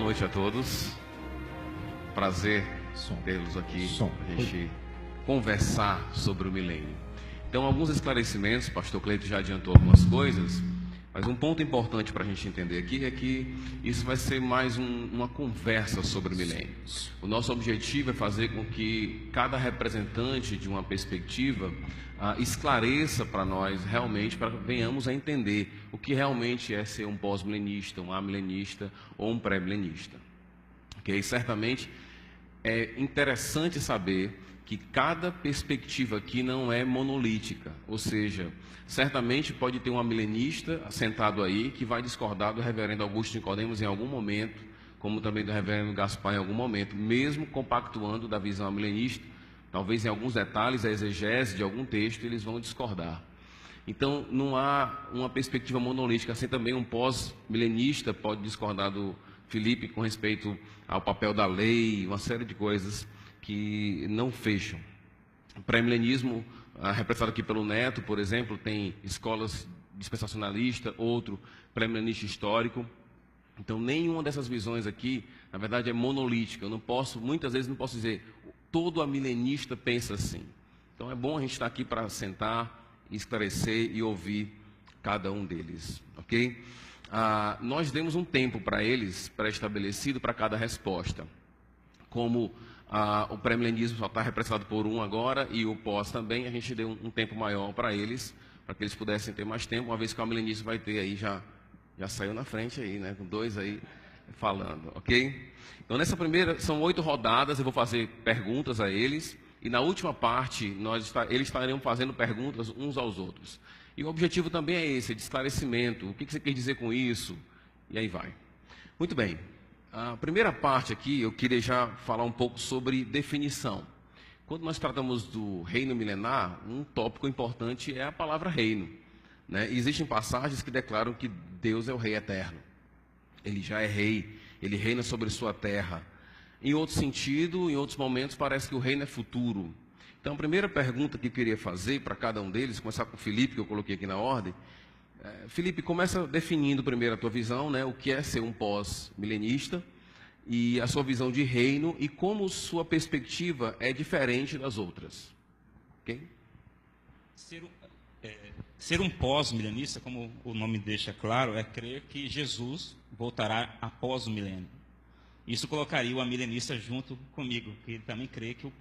noite a todos. Prazer tê-los aqui para a gente conversar sobre o milênio. Então, alguns esclarecimentos, o pastor Cleito já adiantou algumas coisas, mas um ponto importante para a gente entender aqui é que isso vai ser mais uma conversa sobre o milênio. O nosso objetivo é fazer com que cada representante de uma perspectiva esclareça para nós realmente, para que venhamos a entender o que realmente é ser um pós-milenista, um amilenista ou um pré-milenista. Okay? Certamente é interessante saber que cada perspectiva aqui não é monolítica, ou seja, certamente pode ter um amilenista sentado aí que vai discordar do reverendo Augusto Nicodemos em algum momento, como também do reverendo Gaspar em algum momento, mesmo compactuando da visão amilenista, talvez em alguns detalhes, a exegese de algum texto, eles vão discordar. Então, não há uma perspectiva monolítica, assim também um pós-milenista pode discordar do Felipe com respeito ao papel da lei, uma série de coisas que não fecham. O pré-milenismo, representado aqui pelo Neto, por exemplo, tem escolas dispensacionalistas, outro pré-milenista histórico. Então, nenhuma dessas visões aqui, na verdade, é monolítica. Eu não posso, muitas vezes, não posso dizer, todo amilenista pensa assim. Então, é bom a gente estar aqui para sentar, esclarecer e ouvir cada um deles, ok? Nós demos um tempo para eles, pré-estabelecido, para cada resposta. Como o pré-milenismo só está representado por um agora e o pós também, a gente deu um tempo maior para eles, para que eles pudessem ter mais tempo, uma vez que o amilenismo vai ter aí, já saiu na frente aí, né, com 2 aí falando, ok? Então, nessa primeira, são 8 rodadas, eu vou fazer perguntas a eles, e na última parte, eles estarão fazendo perguntas uns aos outros. E o objetivo também é esse, de esclarecimento, o que você quer dizer com isso, e aí vai. Muito bem. A primeira parte aqui, eu queria já falar um pouco sobre definição. Quando nós tratamos do reino milenar, um tópico importante é a palavra reino, né? Existem passagens que declaram que Deus é o rei eterno. Ele já é rei, ele reina sobre sua terra. Em outro sentido, em outros momentos, parece que o reino é futuro. Então, a primeira pergunta que eu queria fazer para cada um deles, começar com o Felipe, que eu coloquei aqui na ordem. Felipe, começa definindo primeiro a tua visão, né, o que é ser um pós-milenista, e a sua visão de reino, e como sua perspectiva é diferente das outras. Ok? Ser um pós-milenista, como o nome deixa claro, é crer que Jesus voltará após o milênio. Isso colocaria o amilenista junto comigo, que ele também crê que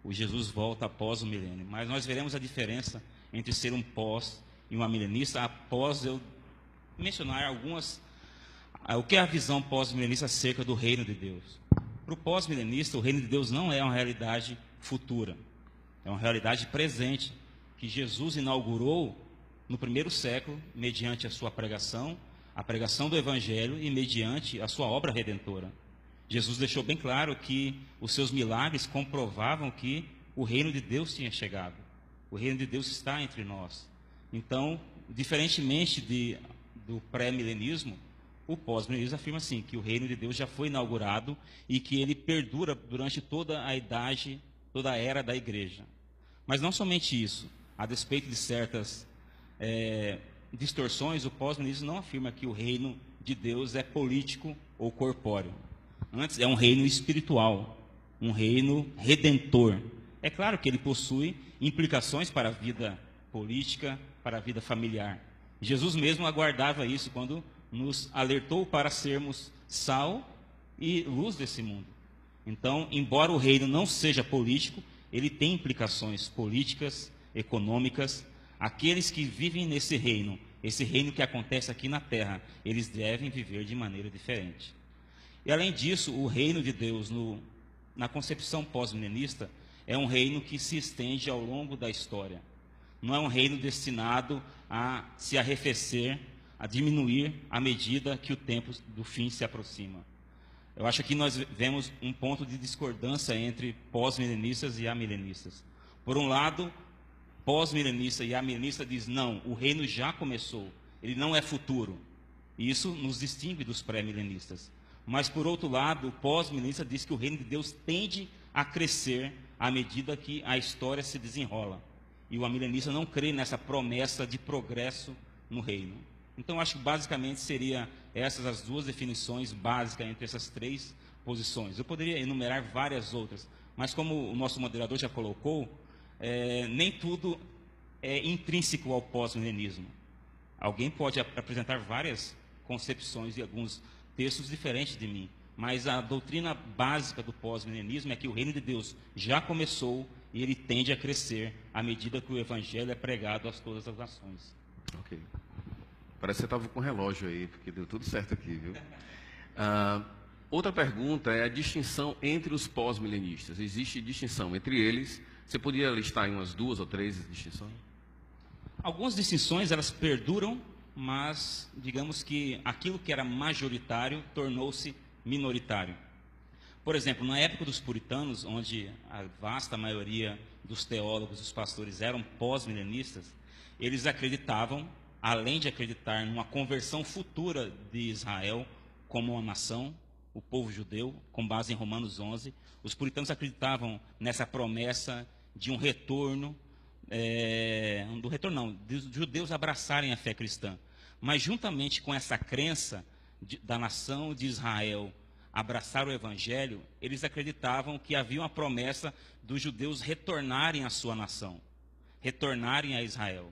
o Jesus volta após o milênio. Mas nós veremos a diferença entre ser um pós e um amilenista após eu mencionar o que é a visão pós-milenista acerca do reino de Deus. Para o pós-milenista, o reino de Deus não é uma realidade futura, é uma realidade presente, que Jesus inaugurou no primeiro século, mediante a sua pregação, a pregação do Evangelho e mediante a sua obra redentora. Jesus deixou bem claro que os seus milagres comprovavam que o reino de Deus tinha chegado. O reino de Deus está entre nós. Então, diferentemente do pré-milenismo, o pós-milenismo afirma assim, que o reino de Deus já foi inaugurado e que ele perdura durante toda a idade, toda a era da igreja. Mas não somente isso. A despeito de certas distorções, o pós-milenismo não afirma que o reino de Deus é político ou corpóreo. Antes, é um reino espiritual, um reino redentor. É claro que ele possui implicações para a vida política, para a vida familiar. Jesus mesmo aguardava isso quando nos alertou para sermos sal e luz desse mundo. Então, embora o reino não seja político, ele tem implicações políticas, econômicas. Aqueles que vivem nesse reino, esse reino que acontece aqui na terra, eles devem viver de maneira diferente. E além disso, o reino de Deus, na concepção pós-milenista, é um reino que se estende ao longo da história. Não é um reino destinado a se arrefecer, a diminuir à medida que o tempo do fim se aproxima. Eu acho que nós vemos um ponto de discordância entre pós-milenistas e amilenistas. Por um lado, pós-milenista e amilenista diz, não, o reino já começou, ele não é futuro. E isso nos distingue dos pré-milenistas. Mas, por outro lado, o pós-milenista diz que o reino de Deus tende a crescer à medida que a história se desenrola. E o amilenista não crê nessa promessa de progresso no reino. Então, acho que basicamente seria essas as duas definições básicas entre essas três posições. Eu poderia enumerar várias outras, mas como o nosso moderador já colocou, nem tudo é intrínseco ao pós-milenismo. Alguém pode apresentar várias concepções e alguns textos diferentes de mim, mas a doutrina básica do pós-milenismo é que o reino de Deus já começou e ele tende a crescer à medida que o evangelho é pregado a todas as nações. Ok. Parece que você estava com relógio aí, porque deu tudo certo aqui, viu? Outra pergunta é a distinção entre os pós-milenistas. Existe distinção entre eles? Você podia listar em umas 2 ou 3 distinções? Algumas distinções, elas perduram, mas digamos que aquilo que era majoritário tornou-se minoritário. Por exemplo, na época dos puritanos, onde a vasta maioria dos teólogos, dos pastores eram pós-milenistas, eles acreditavam, além de acreditar numa conversão futura de Israel como uma nação, o povo judeu, com base em Romanos 11, os puritanos acreditavam nessa promessa de um retorno, dos judeus abraçarem a fé cristã. Mas juntamente com essa crença da nação de Israel abraçar o evangelho, eles acreditavam que havia uma promessa dos judeus retornarem à sua nação, retornarem a Israel.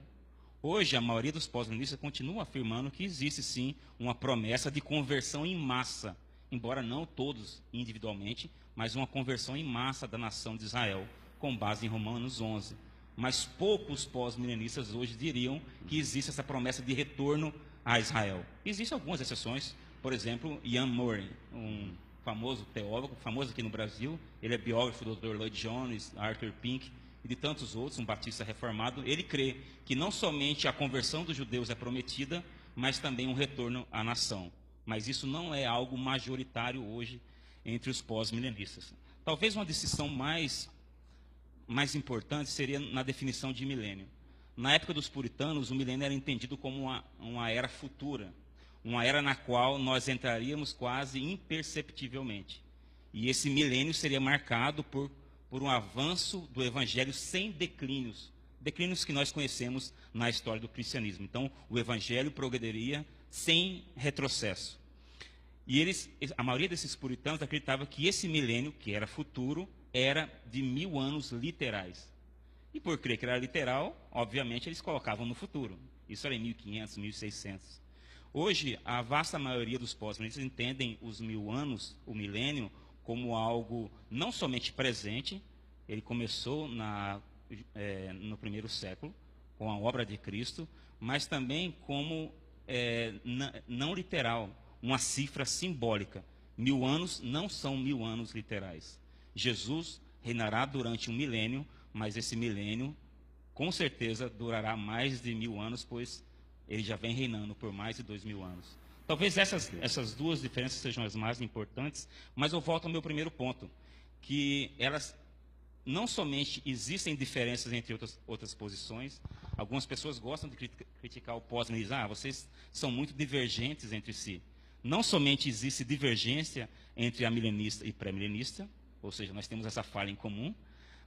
Hoje, a maioria dos pós-milenistas continua afirmando que existe sim uma promessa de conversão em massa, embora não todos individualmente, mas uma conversão em massa da nação de Israel, com base em Romanos 11. Mas poucos pós-milenistas hoje diriam que existe essa promessa de retorno a Israel. Existem algumas exceções, por exemplo, Ian Murray, um famoso teólogo, famoso aqui no Brasil, ele é biógrafo do Dr. Lloyd Jones, Arthur Pink e de tantos outros, um batista reformado. Ele crê que não somente a conversão dos judeus é prometida, mas também um retorno à nação. Mas isso não é algo majoritário hoje entre os pós-milenistas. Talvez uma distinção mais importante seria na definição de milênio. Na época dos puritanos, o milênio era entendido como uma era futura, uma era na qual nós entraríamos quase imperceptivelmente. E esse milênio seria marcado por um avanço do evangelho sem declínios que nós conhecemos na história do cristianismo. Então, o evangelho progrediria sem retrocesso. E a maioria desses puritanos acreditava que esse milênio, que era futuro, era de 1000 anos literais. E por crer que era literal, obviamente eles colocavam no futuro. Isso era em 1500, 1600. Hoje, a vasta maioria dos pós-milenistas entendem os 1000 anos, o milênio, como algo não somente presente, ele começou no primeiro século, com a obra de Cristo, mas também como não literal, uma cifra simbólica. 1000 anos não são 1000 anos literais. Jesus reinará durante um milênio, mas esse milênio, com certeza, durará mais de 1000 anos, pois ele já vem reinando por mais de 2000 anos. Talvez essas duas diferenças sejam as mais importantes, mas eu volto ao meu primeiro ponto, que elas não somente existem diferenças entre outras posições, algumas pessoas gostam de criticar o pós-milenismo, vocês são muito divergentes entre si. Não somente existe divergência entre a milenista e pré-milenista, ou seja, nós temos essa falha em comum,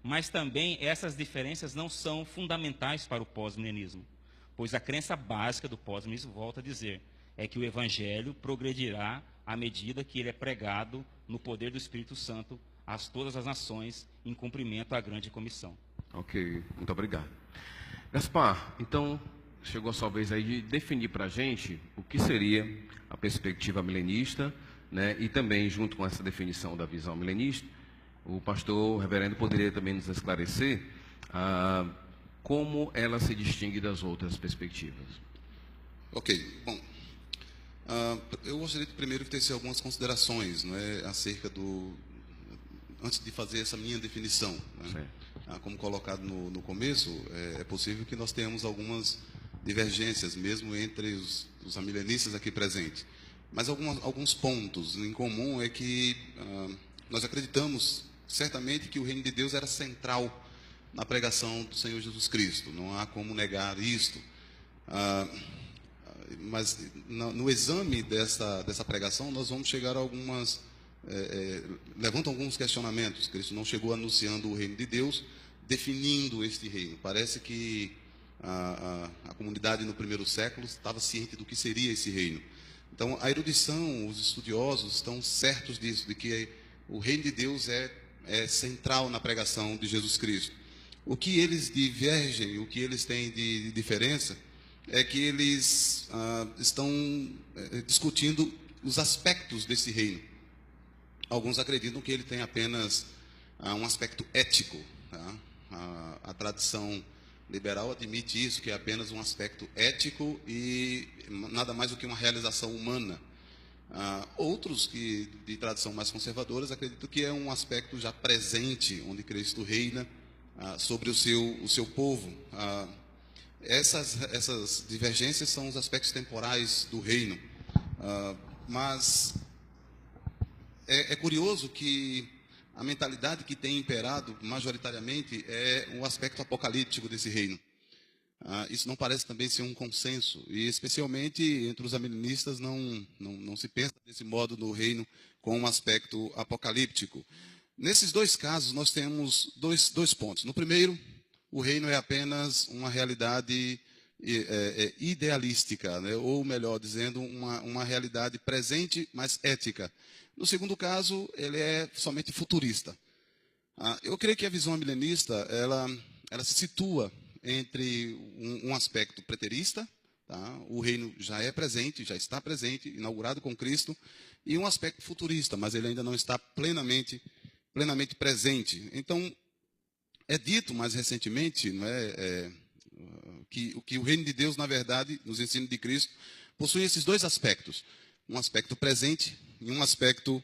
mas também essas diferenças não são fundamentais para o pós-milenismo, pois a crença básica do pós-milenismo, volta a dizer, é que o evangelho progredirá à medida que ele é pregado no poder do Espírito Santo a todas as nações em cumprimento à grande comissão. Ok, muito obrigado. Gaspar, então, chegou a sua vez aí de definir para a gente o que seria a perspectiva milenista, né, e também, junto com essa definição da visão milenista, o pastor reverendo poderia também nos esclarecer como ela se distingue das outras perspectivas. Ok, bom, eu gostaria de primeiro que tecer algumas considerações, não é, acerca antes de fazer essa minha definição, né? Como colocado no começo, é possível que nós tenhamos algumas divergências, mesmo entre os amilenistas aqui presentes. Mas alguns pontos em comum é que nós acreditamos certamente que o reino de Deus era central na pregação do Senhor Jesus Cristo. Não há como negar isto. Mas no exame dessa pregação, nós vamos chegar a algumas... levantam alguns questionamentos. Cristo não chegou anunciando o reino de Deus, definindo este reino. Parece que a comunidade no primeiro século estava ciente do que seria esse reino. Então, a erudição, os estudiosos estão certos disso, de que o reino de Deus é central na pregação de Jesus Cristo. O que eles divergem, o que eles têm de diferença, é que eles estão discutindo os aspectos desse reino. Alguns acreditam que ele tem apenas um aspecto ético. Tá? A tradição liberal admite isso, que é apenas um aspecto ético e nada mais do que uma realização humana. Outros de tradição mais conservadoras acreditam que é um aspecto já presente, onde Cristo reina sobre o seu povo. Essas divergências são os aspectos temporais do reino. Mas é curioso que a mentalidade que tem imperado majoritariamente é o aspecto apocalíptico desse reino. Isso não parece também ser um consenso, e especialmente entre os amilenistas não se pensa desse modo no reino com um aspecto apocalíptico. Nesses dois casos nós temos dois pontos. No primeiro, o reino é apenas uma realidade idealística, né? Ou melhor dizendo, uma realidade presente, mas ética. No segundo caso, ele é somente futurista. Eu creio que a visão milenista ela se situa entre um aspecto preterista, tá? O reino já é presente, já está presente, inaugurado com Cristo, e um aspecto futurista, mas ele ainda não está plenamente presente. Então, é dito mais recentemente, não é, que o reino de Deus, na verdade, nos ensinos de Cristo, possui esses dois aspectos, um aspecto presente e um aspecto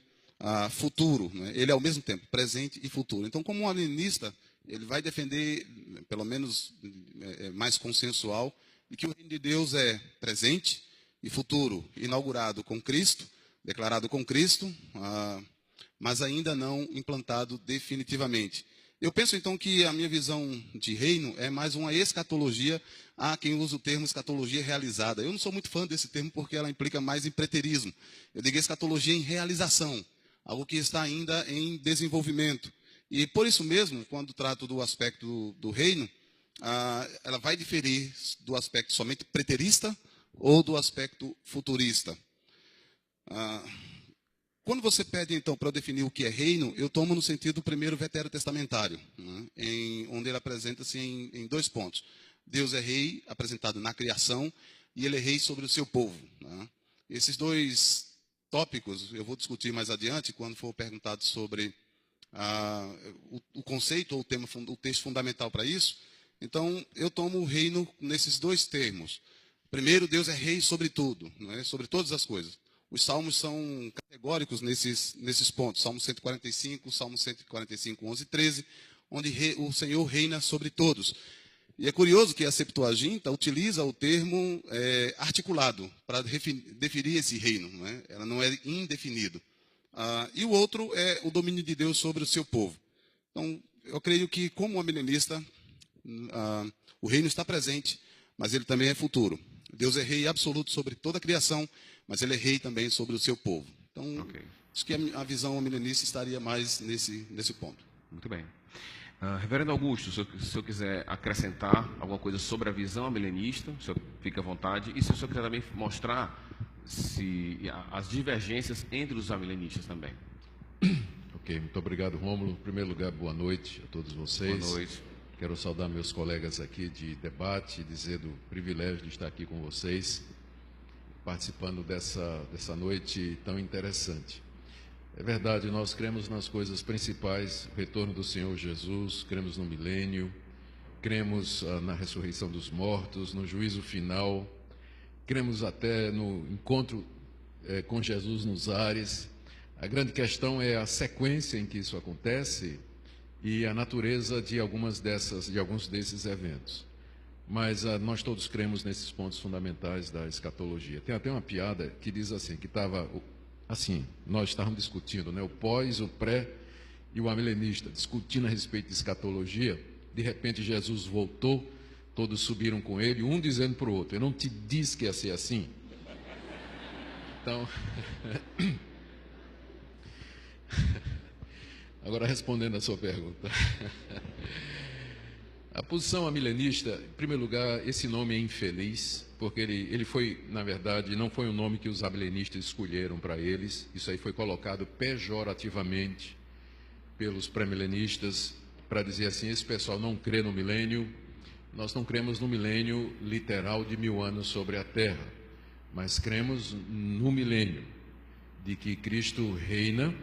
futuro. Né? Ele é ao mesmo tempo presente e futuro. Então, como um alienista, ele vai defender, pelo menos mais consensual, de que o reino de Deus é presente e futuro, inaugurado com Cristo, declarado com Cristo, mas ainda não implantado definitivamente. Eu penso, então, que a minha visão de reino é mais uma escatologia. Há quem usa o termo escatologia realizada. Eu não sou muito fã desse termo porque ela implica mais em preterismo. Eu digo escatologia em realização, algo que está ainda em desenvolvimento. E por isso mesmo, quando trato do aspecto do reino, ela vai diferir do aspecto somente preterista ou do aspecto futurista. Quando você pede, então, para eu definir o que é reino, eu tomo no sentido primeiro veterotestamentário, né, onde ele apresenta-se em dois pontos. Deus é rei, apresentado na criação, e ele é rei sobre o seu povo. Né. Esses dois tópicos eu vou discutir mais adiante, quando for perguntado sobre o conceito ou o texto fundamental para isso. Então, eu tomo o reino nesses dois termos. Primeiro, Deus é rei sobre tudo, né, sobre todas as coisas. Os salmos são categóricos nesses pontos. Salmo 145, Salmo 145, 11 e 13, onde o Senhor reina sobre todos. E é curioso que a Septuaginta utiliza o termo articulado para definir esse reino. Né? Ela não é indefinido. E o outro é o domínio de Deus sobre o seu povo. Então, eu creio que, como amilenista, o reino está presente, mas ele também é futuro. Deus é rei absoluto sobre toda a criação, mas ele é rei também sobre o seu povo. Então, acho que a visão milenista estaria mais nesse ponto. Muito bem. Reverendo Augusto, se o senhor quiser acrescentar alguma coisa sobre a visão milenista, o senhor fica à vontade. E se o senhor quiser também mostrar as divergências entre os amilenistas também. Ok, muito obrigado, Rômulo. Em primeiro lugar, boa noite a todos vocês. Boa noite. Quero saudar meus colegas aqui de debate e dizer do privilégio de estar aqui com vocês, participando dessa noite tão interessante. É verdade, nós cremos nas coisas principais, o retorno do Senhor Jesus, cremos no milênio, cremos na ressurreição dos mortos, no juízo final, cremos até no encontro com Jesus nos ares. A grande questão é a sequência em que isso acontece e a natureza de alguns desses eventos. Mas nós todos cremos nesses pontos fundamentais da escatologia. Tem até uma piada que diz assim, que estava assim, nós estávamos discutindo, né, o pós, o pré e o amilenista, discutindo a respeito de escatologia. De repente Jesus voltou, todos subiram com ele, um dizendo para o outro, eu não te disse que ia ser assim? Então, agora respondendo a sua pergunta. A posição amilenista, em primeiro lugar, esse nome é infeliz, porque ele foi, na verdade, não foi um nome que os amilenistas escolheram para eles. Isso aí foi colocado pejorativamente pelos pré-milenistas para dizer assim: esse pessoal não crê no milênio. Nós não cremos no milênio literal de 1000 anos sobre a Terra, mas cremos no milênio, de que Cristo reina,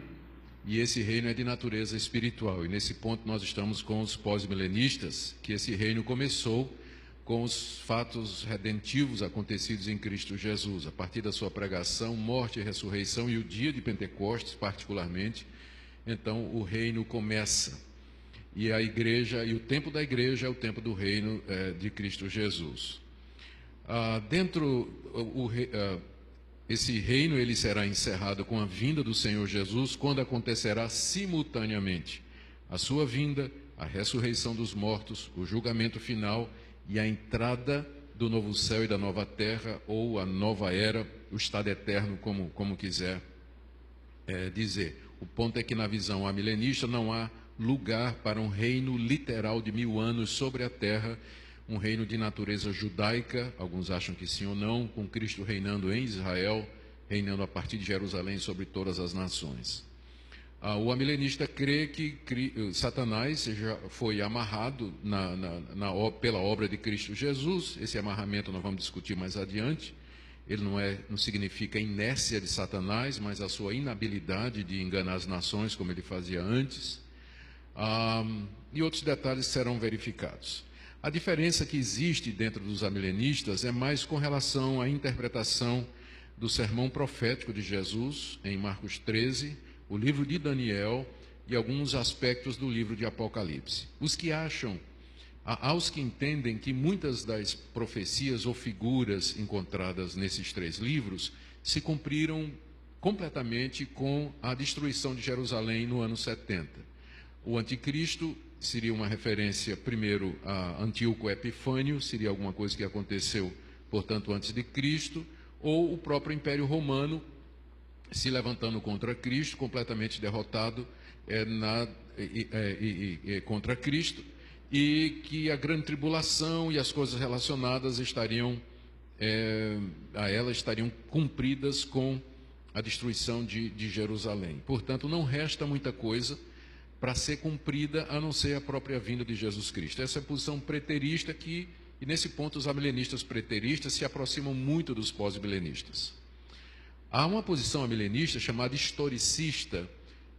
e esse reino é de natureza espiritual. E nesse ponto nós estamos com os pós-milenistas, que esse reino começou com os fatos redentivos acontecidos em Cristo Jesus, a partir da sua pregação, morte e ressurreição, e o dia de Pentecostes particularmente. Então o reino começa. E a igreja, e o tempo da igreja é o tempo do reino de Cristo Jesus. Esse reino ele será encerrado com a vinda do Senhor Jesus, quando acontecerá simultaneamente a sua vinda, a ressurreição dos mortos, o julgamento final e a entrada do novo céu e da nova terra, ou a nova era, o estado eterno, como quiser dizer. O ponto é que na visão amilenista não há lugar para um reino literal de 1000 anos sobre a terra, um reino de natureza judaica, alguns acham que sim ou não, com Cristo reinando em Israel, reinando a partir de Jerusalém sobre todas as nações. O amilenista crê que Satanás já foi amarrado pela obra de Cristo Jesus. Esse amarramento nós vamos discutir mais adiante. Ele não significa a inércia de Satanás, mas a sua inabilidade de enganar as nações, como ele fazia antes. E outros detalhes serão verificados. A diferença que existe dentro dos amilenistas é mais com relação à interpretação do sermão profético de Jesus, em Marcos 13, o livro de Daniel e alguns aspectos do livro de Apocalipse. Há os que entendem que muitas das profecias ou figuras encontradas nesses 3 livros se cumpriram completamente com a destruição de Jerusalém no ano 70. O anticristo seria uma referência, primeiro, a Antíoco Epifânio, seria alguma coisa que aconteceu, portanto, antes de Cristo, ou o próprio Império Romano se levantando contra Cristo, completamente derrotado contra Cristo, e que a grande tribulação e as coisas relacionadas a ela estariam cumpridas com a destruição de Jerusalém. Portanto, não resta muita coisa para ser cumprida, a não ser a própria vinda de Jesus Cristo. Essa é a posição preterista e nesse ponto os amilenistas preteristas se aproximam muito dos pós-milenistas. Há uma posição amilenista chamada historicista,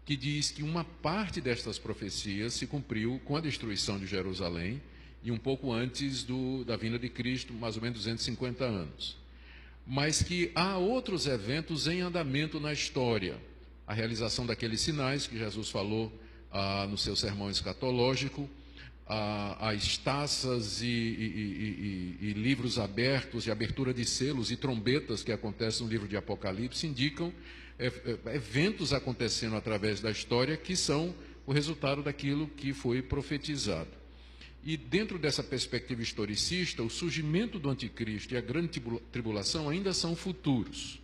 que diz que uma parte destas profecias se cumpriu com a destruição de Jerusalém e um pouco antes da vinda de Cristo, mais ou menos 250 anos. Mas que há outros eventos em andamento na história. A realização daqueles sinais que Jesus falou no seu sermão escatológico, as taças e livros abertos, e abertura de selos e trombetas que acontecem no livro de Apocalipse, indicam eventos acontecendo através da história que são o resultado daquilo que foi profetizado. E dentro dessa perspectiva historicista, o surgimento do anticristo e a grande tribulação ainda são futuros.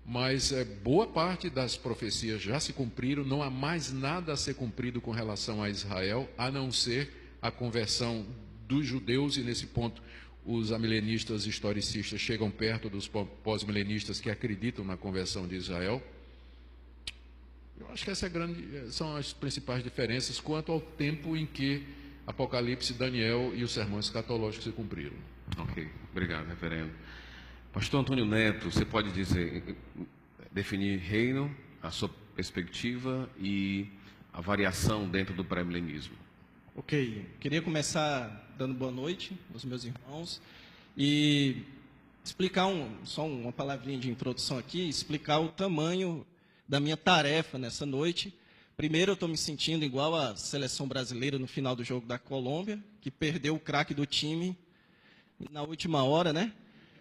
Mas boa parte das profecias já se cumpriram, não há mais nada a ser cumprido com relação a Israel, a não ser a conversão dos judeus, e nesse ponto os amilenistas historicistas chegam perto dos pós-milenistas que acreditam na conversão de Israel. Eu acho que são as principais diferenças quanto ao tempo em que Apocalipse, Daniel e o sermão escatológico se cumpriram. Ok, obrigado, reverendo. Pastor Antônio Neto, você pode definir reino, a sua perspectiva e a variação dentro do pré-milenismo? Ok, queria começar dando boa noite aos meus irmãos e explicar só uma palavrinha de introdução aqui, explicar o tamanho da minha tarefa nessa noite. Primeiro, eu estou me sentindo igual a seleção brasileira no final do jogo da Colômbia, que perdeu o craque do time na última hora, né?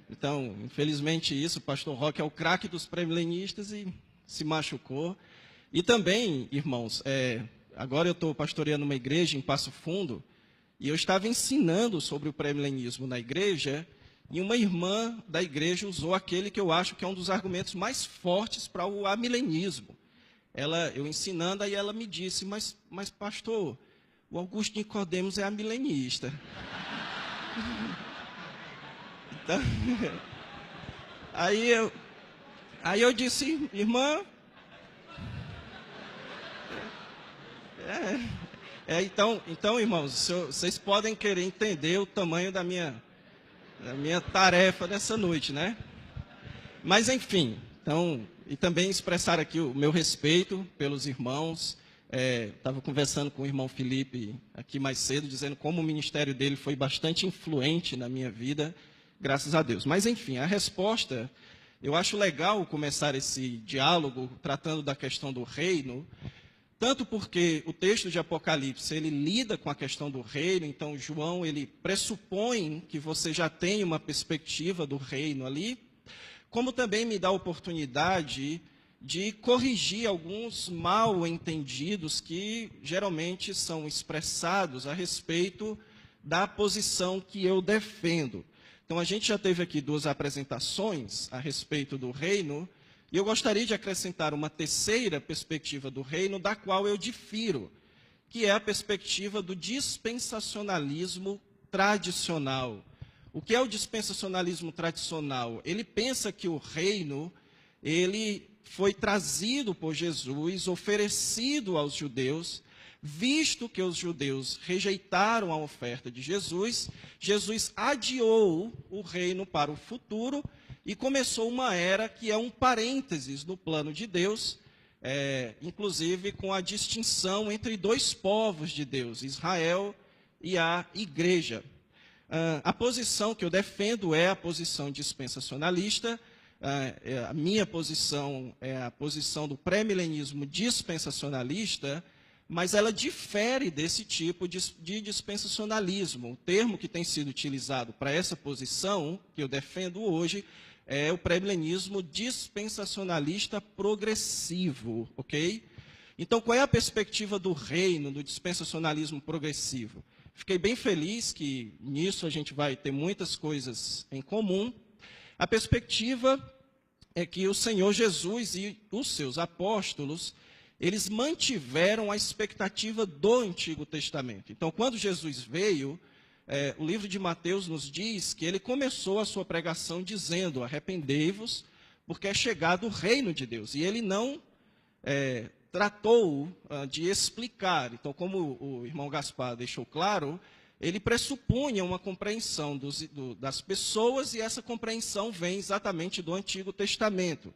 Então, infelizmente isso, o pastor Roque é o craque dos pré-milenistas e se machucou. E também, irmãos, agora eu estou pastoreando uma igreja em Passo Fundo, e eu estava ensinando sobre o pré-milenismo na igreja, e uma irmã da igreja usou aquele que eu acho que é um dos argumentos mais fortes para o amilenismo. Eu ensinando, aí ela me disse, mas pastor, o Augusto Nicodemos é amilenista. Então, aí eu disse, irmã, então, irmãos, vocês podem querer entender o tamanho da minha tarefa nessa noite, né? Mas, enfim, então, e também expressar aqui o meu respeito pelos irmãos. Estava conversando com o irmão Felipe aqui mais cedo, dizendo como o ministério dele foi bastante influente na minha vida, graças a Deus. Mas, enfim, a resposta, eu acho legal começar esse diálogo tratando da questão do reino, tanto porque o texto de Apocalipse, ele lida com a questão do reino, então João, ele pressupõe que você já tem uma perspectiva do reino ali, como também me dá a oportunidade de corrigir alguns mal entendidos que geralmente são expressados a respeito da posição que eu defendo. Então, a gente já teve aqui 2 apresentações a respeito do reino, e eu gostaria de acrescentar uma terceira perspectiva do reino, da qual eu difiro, que é a perspectiva do dispensacionalismo tradicional. O que é o dispensacionalismo tradicional? Ele pensa que o reino, ele foi trazido por Jesus, oferecido aos judeus, visto que os judeus rejeitaram a oferta de Jesus, Jesus adiou o reino para o futuro e começou uma era que é um parênteses no plano de Deus, inclusive com a distinção entre 2 povos de Deus, Israel e a igreja. A posição que eu defendo é a posição dispensacionalista. A minha posição é a posição do pré-milenismo dispensacionalista, mas ela difere desse tipo de dispensacionalismo. O termo que tem sido utilizado para essa posição, que eu defendo hoje, é o pré-milenismo dispensacionalista progressivo, ok? Então, qual é a perspectiva do reino, do dispensacionalismo progressivo? Fiquei bem feliz que nisso a gente vai ter muitas coisas em comum. A perspectiva é que o Senhor Jesus e os seus apóstolos, eles mantiveram a expectativa do Antigo Testamento. Então, quando Jesus veio, o livro de Mateus nos diz que ele começou a sua pregação dizendo, arrependei-vos, porque é chegado o reino de Deus. E ele não tratou de explicar. Então, como o irmão Gaspar deixou claro, ele pressupunha uma compreensão das pessoas, e essa compreensão vem exatamente do Antigo Testamento.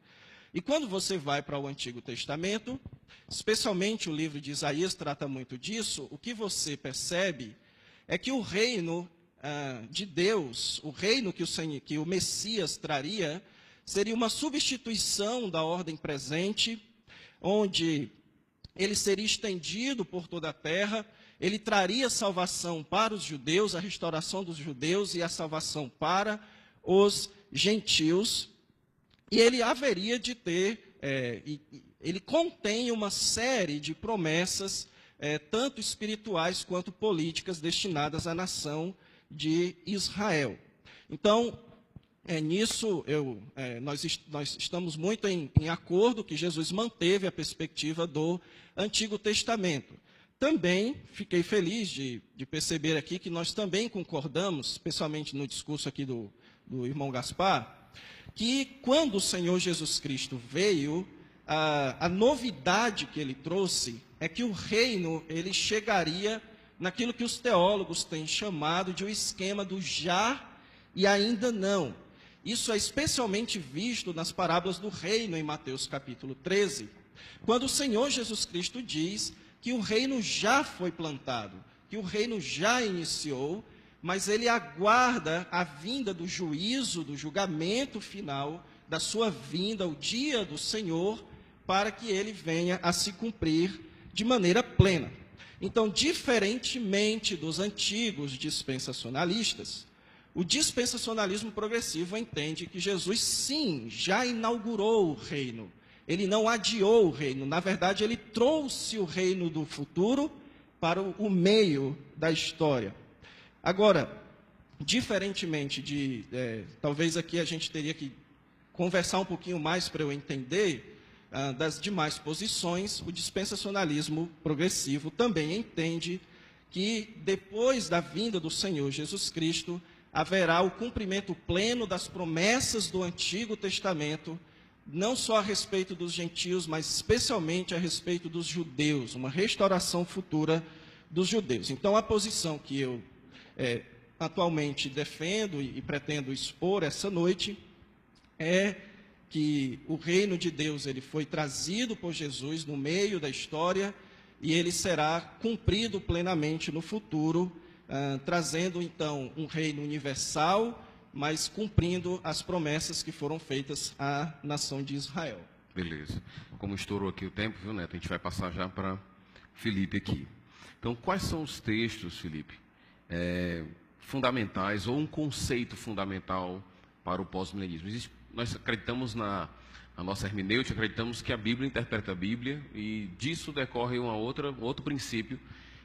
E quando você vai para o Antigo Testamento, especialmente o livro de Isaías trata muito disso, o que você percebe é que o reino de Deus, o reino que o Messias traria, seria uma substituição da ordem presente, onde ele seria estendido por toda a terra. Ele traria salvação para os judeus, a restauração dos judeus e a salvação para os gentios. E ele haveria de ter, ele contém uma série de promessas, tanto espirituais quanto políticas, destinadas à nação de Israel. Então, nisso, nós estamos muito em acordo que Jesus manteve a perspectiva do Antigo Testamento. Também fiquei feliz de perceber aqui que nós também concordamos, especialmente no discurso aqui do irmão Gaspar, que quando o Senhor Jesus Cristo veio, a novidade que ele trouxe é que o reino ele chegaria naquilo que os teólogos têm chamado de o esquema do já e ainda não. Isso é especialmente visto nas parábolas do reino em Mateus capítulo 13, quando o Senhor Jesus Cristo diz que o reino já foi plantado, que o reino já iniciou, mas ele aguarda a vinda do juízo, do julgamento final, da sua vinda, o dia do Senhor, para que ele venha a se cumprir de maneira plena. Então, diferentemente dos antigos dispensacionalistas, o dispensacionalismo progressivo entende que Jesus, sim, já inaugurou o reino. Ele não adiou o reino, na verdade, ele trouxe o reino do futuro para o meio da história. Agora, diferentemente talvez aqui a gente teria que conversar um pouquinho mais para eu entender das demais posições, o dispensacionalismo progressivo também entende que depois da vinda do Senhor Jesus Cristo, haverá o cumprimento pleno das promessas do Antigo Testamento, não só a respeito dos gentios, mas especialmente a respeito dos judeus, uma restauração futura dos judeus. Então, a posição que eu atualmente defendo e pretendo expor essa noite é que o reino de Deus ele foi trazido por Jesus no meio da história e ele será cumprido plenamente no futuro, trazendo então um reino universal, mas cumprindo as promessas que foram feitas à nação de Israel. Beleza. Como estourou aqui o tempo, viu, Neto? A gente vai passar já para Felipe aqui. Então, quais são os textos, Felipe, fundamentais, ou um conceito fundamental para o pós-milenismo? Nós acreditamos na nossa hermenêutica, acreditamos que a Bíblia interpreta a Bíblia, e disso decorre outro princípio,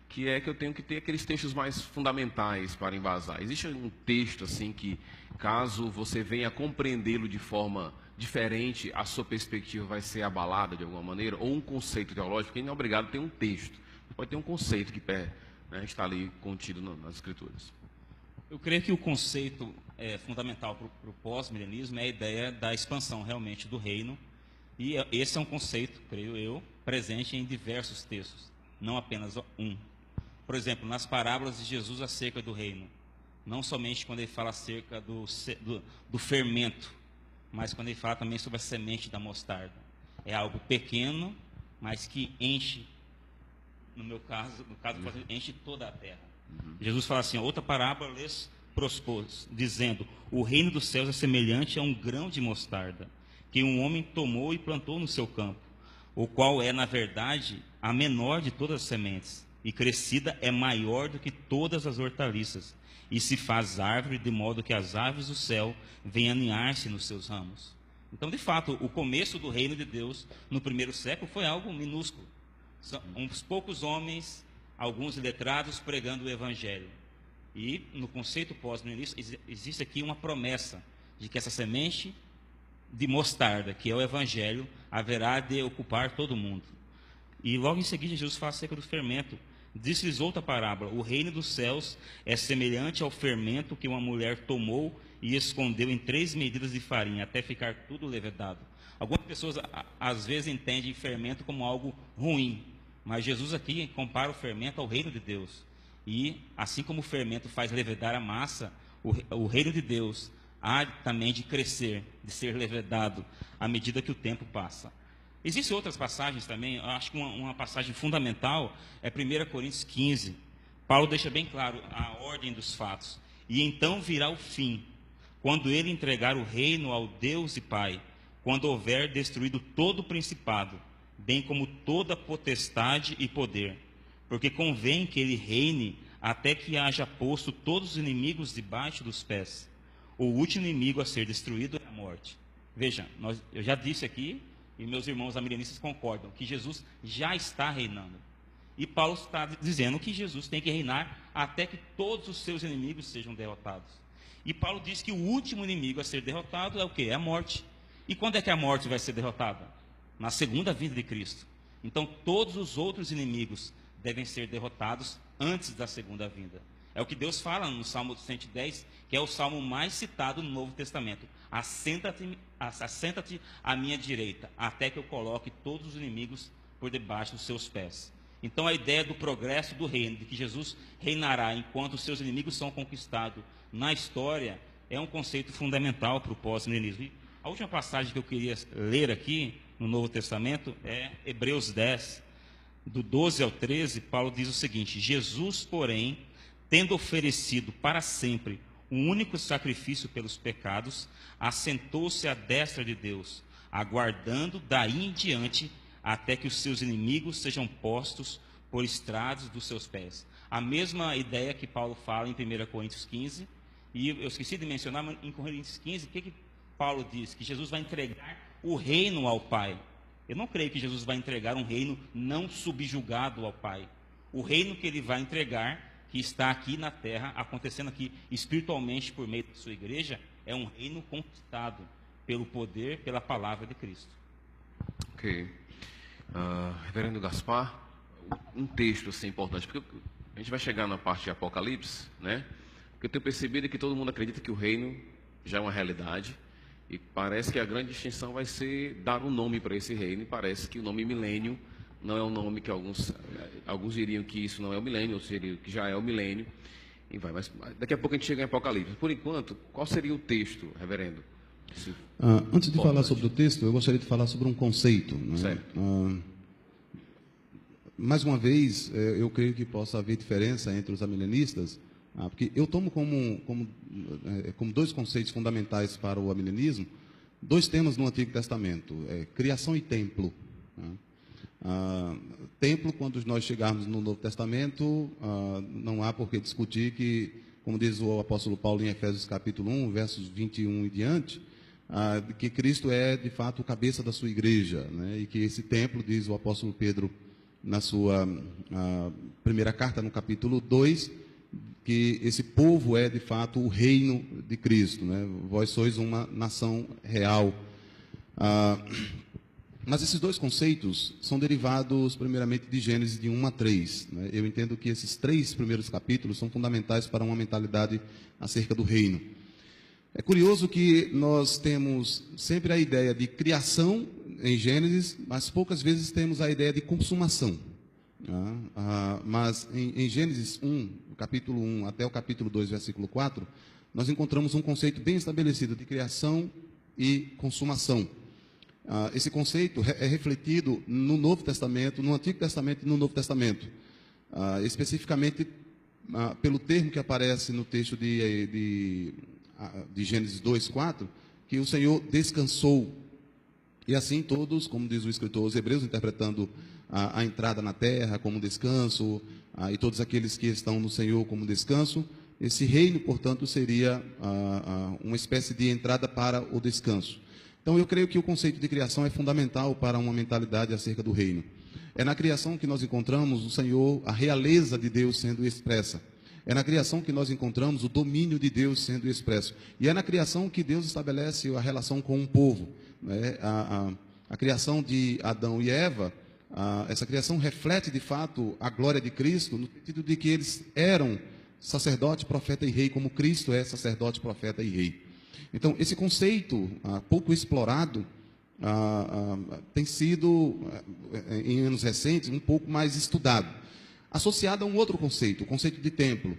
que é que eu tenho que ter aqueles textos mais fundamentais para embasar. Existe um texto assim que, caso você venha compreendê-lo de forma diferente, a sua perspectiva vai ser abalada de alguma maneira, ou um conceito teológico, porque não é obrigado a ter um texto, pode ter um conceito que está ali contido nas Escrituras. Eu creio que o conceito fundamental para o pós-milenismo é a ideia da expansão realmente do reino, e esse é um conceito, creio eu, presente em diversos textos, não apenas um. Por exemplo, nas parábolas de Jesus acerca do reino, não somente quando ele fala acerca do fermento, mas quando ele fala também sobre a semente da mostarda. É algo pequeno, mas que enche, no caso, enche toda a terra. Jesus fala assim, outra parábola lhes propôs, dizendo, o reino dos céus é semelhante a um grão de mostarda, que um homem tomou e plantou no seu campo, o qual é, na verdade, a menor de todas as sementes, e crescida é maior do que todas as hortaliças, e se faz árvore, de modo que as aves do céu venham aninhar-se nos seus ramos. Então, de fato, o começo do reino de Deus, no primeiro século, foi algo minúsculo. São uns poucos homens, alguns letrados, pregando o evangelho. E, no conceito pós-milenista, existe aqui uma promessa de que essa semente de mostarda, que é o evangelho, haverá de ocupar todo mundo. E logo em seguida, Jesus fala acerca do fermento. Diz-lhes outra parábola, o reino dos céus é semelhante ao fermento que uma mulher tomou e escondeu em 3 medidas de farinha, até ficar tudo levedado. Algumas pessoas, às vezes, entendem fermento como algo ruim, mas Jesus aqui compara o fermento ao reino de Deus. E, assim como o fermento faz levedar a massa, o reino de Deus há também de crescer, de ser levedado, à medida que o tempo passa. Existem outras passagens também, eu acho que uma passagem fundamental é 1 Coríntios 15. Paulo deixa bem claro a ordem dos fatos. E então virá o fim, quando ele entregar o reino ao Deus e Pai, quando houver destruído todo o principado, bem como toda potestade e poder. Porque convém que ele reine até que haja posto todos os inimigos debaixo dos pés. O último inimigo a ser destruído é a morte. Veja, eu já disse aqui, e meus irmãos amilenistas concordam, que Jesus já está reinando. E Paulo está dizendo que Jesus tem que reinar até que todos os seus inimigos sejam derrotados. E Paulo diz que o último inimigo a ser derrotado é o quê? É a morte. E quando é que a morte vai ser derrotada? Na segunda vinda de Cristo. Então, todos os outros inimigos devem ser derrotados antes da segunda vinda. É o que Deus fala no Salmo 110, que é o salmo mais citado no Novo Testamento. Assenta-te à minha direita, até que eu coloque todos os inimigos por debaixo dos seus pés. Então, a ideia do progresso do reino, de que Jesus reinará enquanto os seus inimigos são conquistados na história, é um conceito fundamental para o pós-milenismo. A última passagem que eu queria ler aqui, no Novo Testamento, é Hebreus 10, do 12 ao 13, Paulo diz o seguinte: Jesus, porém, tendo oferecido para sempre um único sacrifício pelos pecados, assentou-se à destra de Deus, aguardando daí em diante até que os seus inimigos sejam postos por estrados dos seus pés. A mesma ideia que Paulo fala em 1 Coríntios 15, e eu esqueci de mencionar, mas em Coríntios 15, o que Paulo diz? Que Jesus vai entregar o reino ao Pai. Eu não creio que Jesus vai entregar um reino não subjugado ao Pai. O reino que ele vai entregar, que está aqui na terra, acontecendo aqui espiritualmente por meio da sua igreja, é um reino conquistado pelo poder, pela palavra de Cristo. Ok. Reverendo Gaspar, um texto assim importante, porque a gente vai chegar na parte de Apocalipse, né? O que eu tenho percebido é que todo mundo acredita que o reino já é uma realidade, e parece que a grande distinção vai ser dar um nome para esse reino, e parece que o nome milênio não é um nome que alguns diriam que isso não é o milênio, outros diriam que já é o milênio, e vai. Mas daqui a pouco a gente chega em Apocalipse. Por enquanto, qual seria o texto, reverendo? Antes de falar sobre o texto, eu gostaria de falar sobre um conceito. Né? Certo. Mais uma vez, eu creio que possa haver diferença entre os amilenistas, porque eu tomo como dois conceitos fundamentais para o amilenismo, dois temas no Antigo Testamento, criação e templo. Né? Templo, quando nós chegarmos no Novo Testamento, não há por que discutir que, como diz o apóstolo Paulo em Efésios capítulo 1, versos 21 e diante, que Cristo é, de fato, o cabeça da sua igreja, né? E que esse templo, diz o apóstolo Pedro na sua primeira carta, no capítulo 2, que esse povo é, de fato, o reino de Cristo, né? Vós sois uma nação real. Mas esses dois conceitos são derivados, primeiramente, de Gênesis de 1 a 3. Né? Eu entendo que esses 3 primeiros capítulos são fundamentais para uma mentalidade acerca do reino. É curioso que nós temos sempre a ideia de criação em Gênesis, mas poucas vezes temos a ideia de consumação. Mas em Gênesis 1, capítulo 1 até o capítulo 2, versículo 4, nós encontramos um conceito bem estabelecido de criação e consumação. Esse conceito é refletido no Novo Testamento, no Antigo Testamento e no Novo Testamento. Especificamente pelo termo que aparece no texto de Gênesis 2, 4, que o Senhor descansou. E assim todos, como diz o escritor aos Hebreus, interpretando a entrada na terra como descanso, e todos aqueles que estão no Senhor como descanso, esse reino, portanto, seria uma espécie de entrada para o descanso. Então, eu creio que o conceito de criação é fundamental para uma mentalidade acerca do reino. É na criação que nós encontramos o Senhor, a realeza de Deus sendo expressa. É na criação que nós encontramos o domínio de Deus sendo expresso. E é na criação que Deus estabelece a relação com um povo. Né? A criação de Adão e Eva, essa criação reflete, de fato, a glória de Cristo, no sentido de que eles eram sacerdote, profeta e rei, como Cristo é sacerdote, profeta e rei. Então, esse conceito, pouco explorado, tem sido, em anos recentes, um pouco mais estudado. Associado a um outro conceito, o conceito de templo.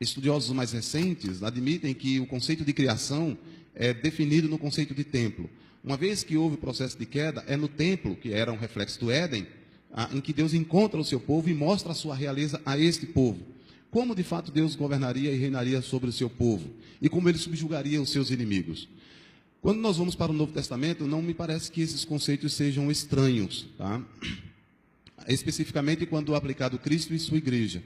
Estudiosos mais recentes admitem que o conceito de criação é definido no conceito de templo. Uma vez que houve o processo de queda, é no templo, que era um reflexo do Éden, em que Deus encontra o seu povo e mostra a sua realeza a este povo. Como de fato Deus governaria e reinaria sobre o seu povo, e como ele subjugaria os seus inimigos. Quando nós vamos para o Novo Testamento, não me parece que esses conceitos sejam estranhos, tá? Especificamente quando aplicado Cristo e sua igreja,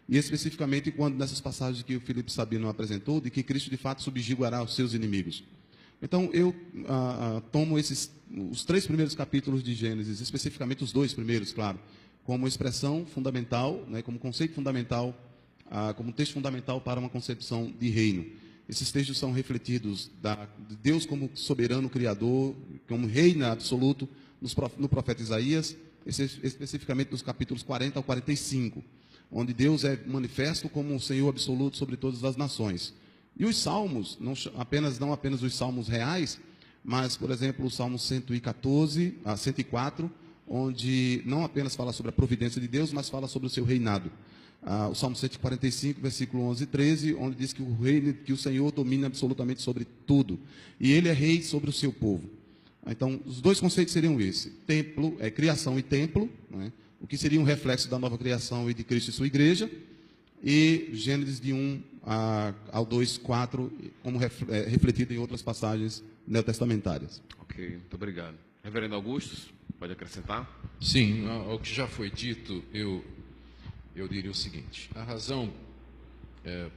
e especificamente quando nessas passagens que o Felipe Sabino apresentou, de que Cristo de fato subjugará os seus inimigos. Então eu tomo os 3 primeiros capítulos de Gênesis, especificamente os 2 primeiros, claro, como expressão fundamental, né, como conceito fundamental, como texto fundamental para uma concepção de reino. Esses textos são refletidos de Deus como soberano criador, como rei absoluto, no profeta Isaías, especificamente nos capítulos 40 ao 45, onde Deus é manifesto como o Senhor absoluto sobre todas as nações. E os salmos, não apenas os salmos reais, mas, por exemplo, o Salmo 104, onde não apenas fala sobre a providência de Deus, mas fala sobre o seu reinado. O Salmo 145, versículo 11 e 13, onde diz que o Senhor domina absolutamente sobre tudo. E Ele é rei sobre o seu povo. Então, os 2 conceitos seriam esse. Templo, criação e templo, né? O que seria um reflexo da nova criação e de Cristo e sua igreja. E Gênesis de 1 ao 2, 4, como refletido em outras passagens neotestamentárias. Ok, muito obrigado. Reverendo Augusto, pode acrescentar? Sim, ao que já foi dito, eu diria o seguinte: a razão,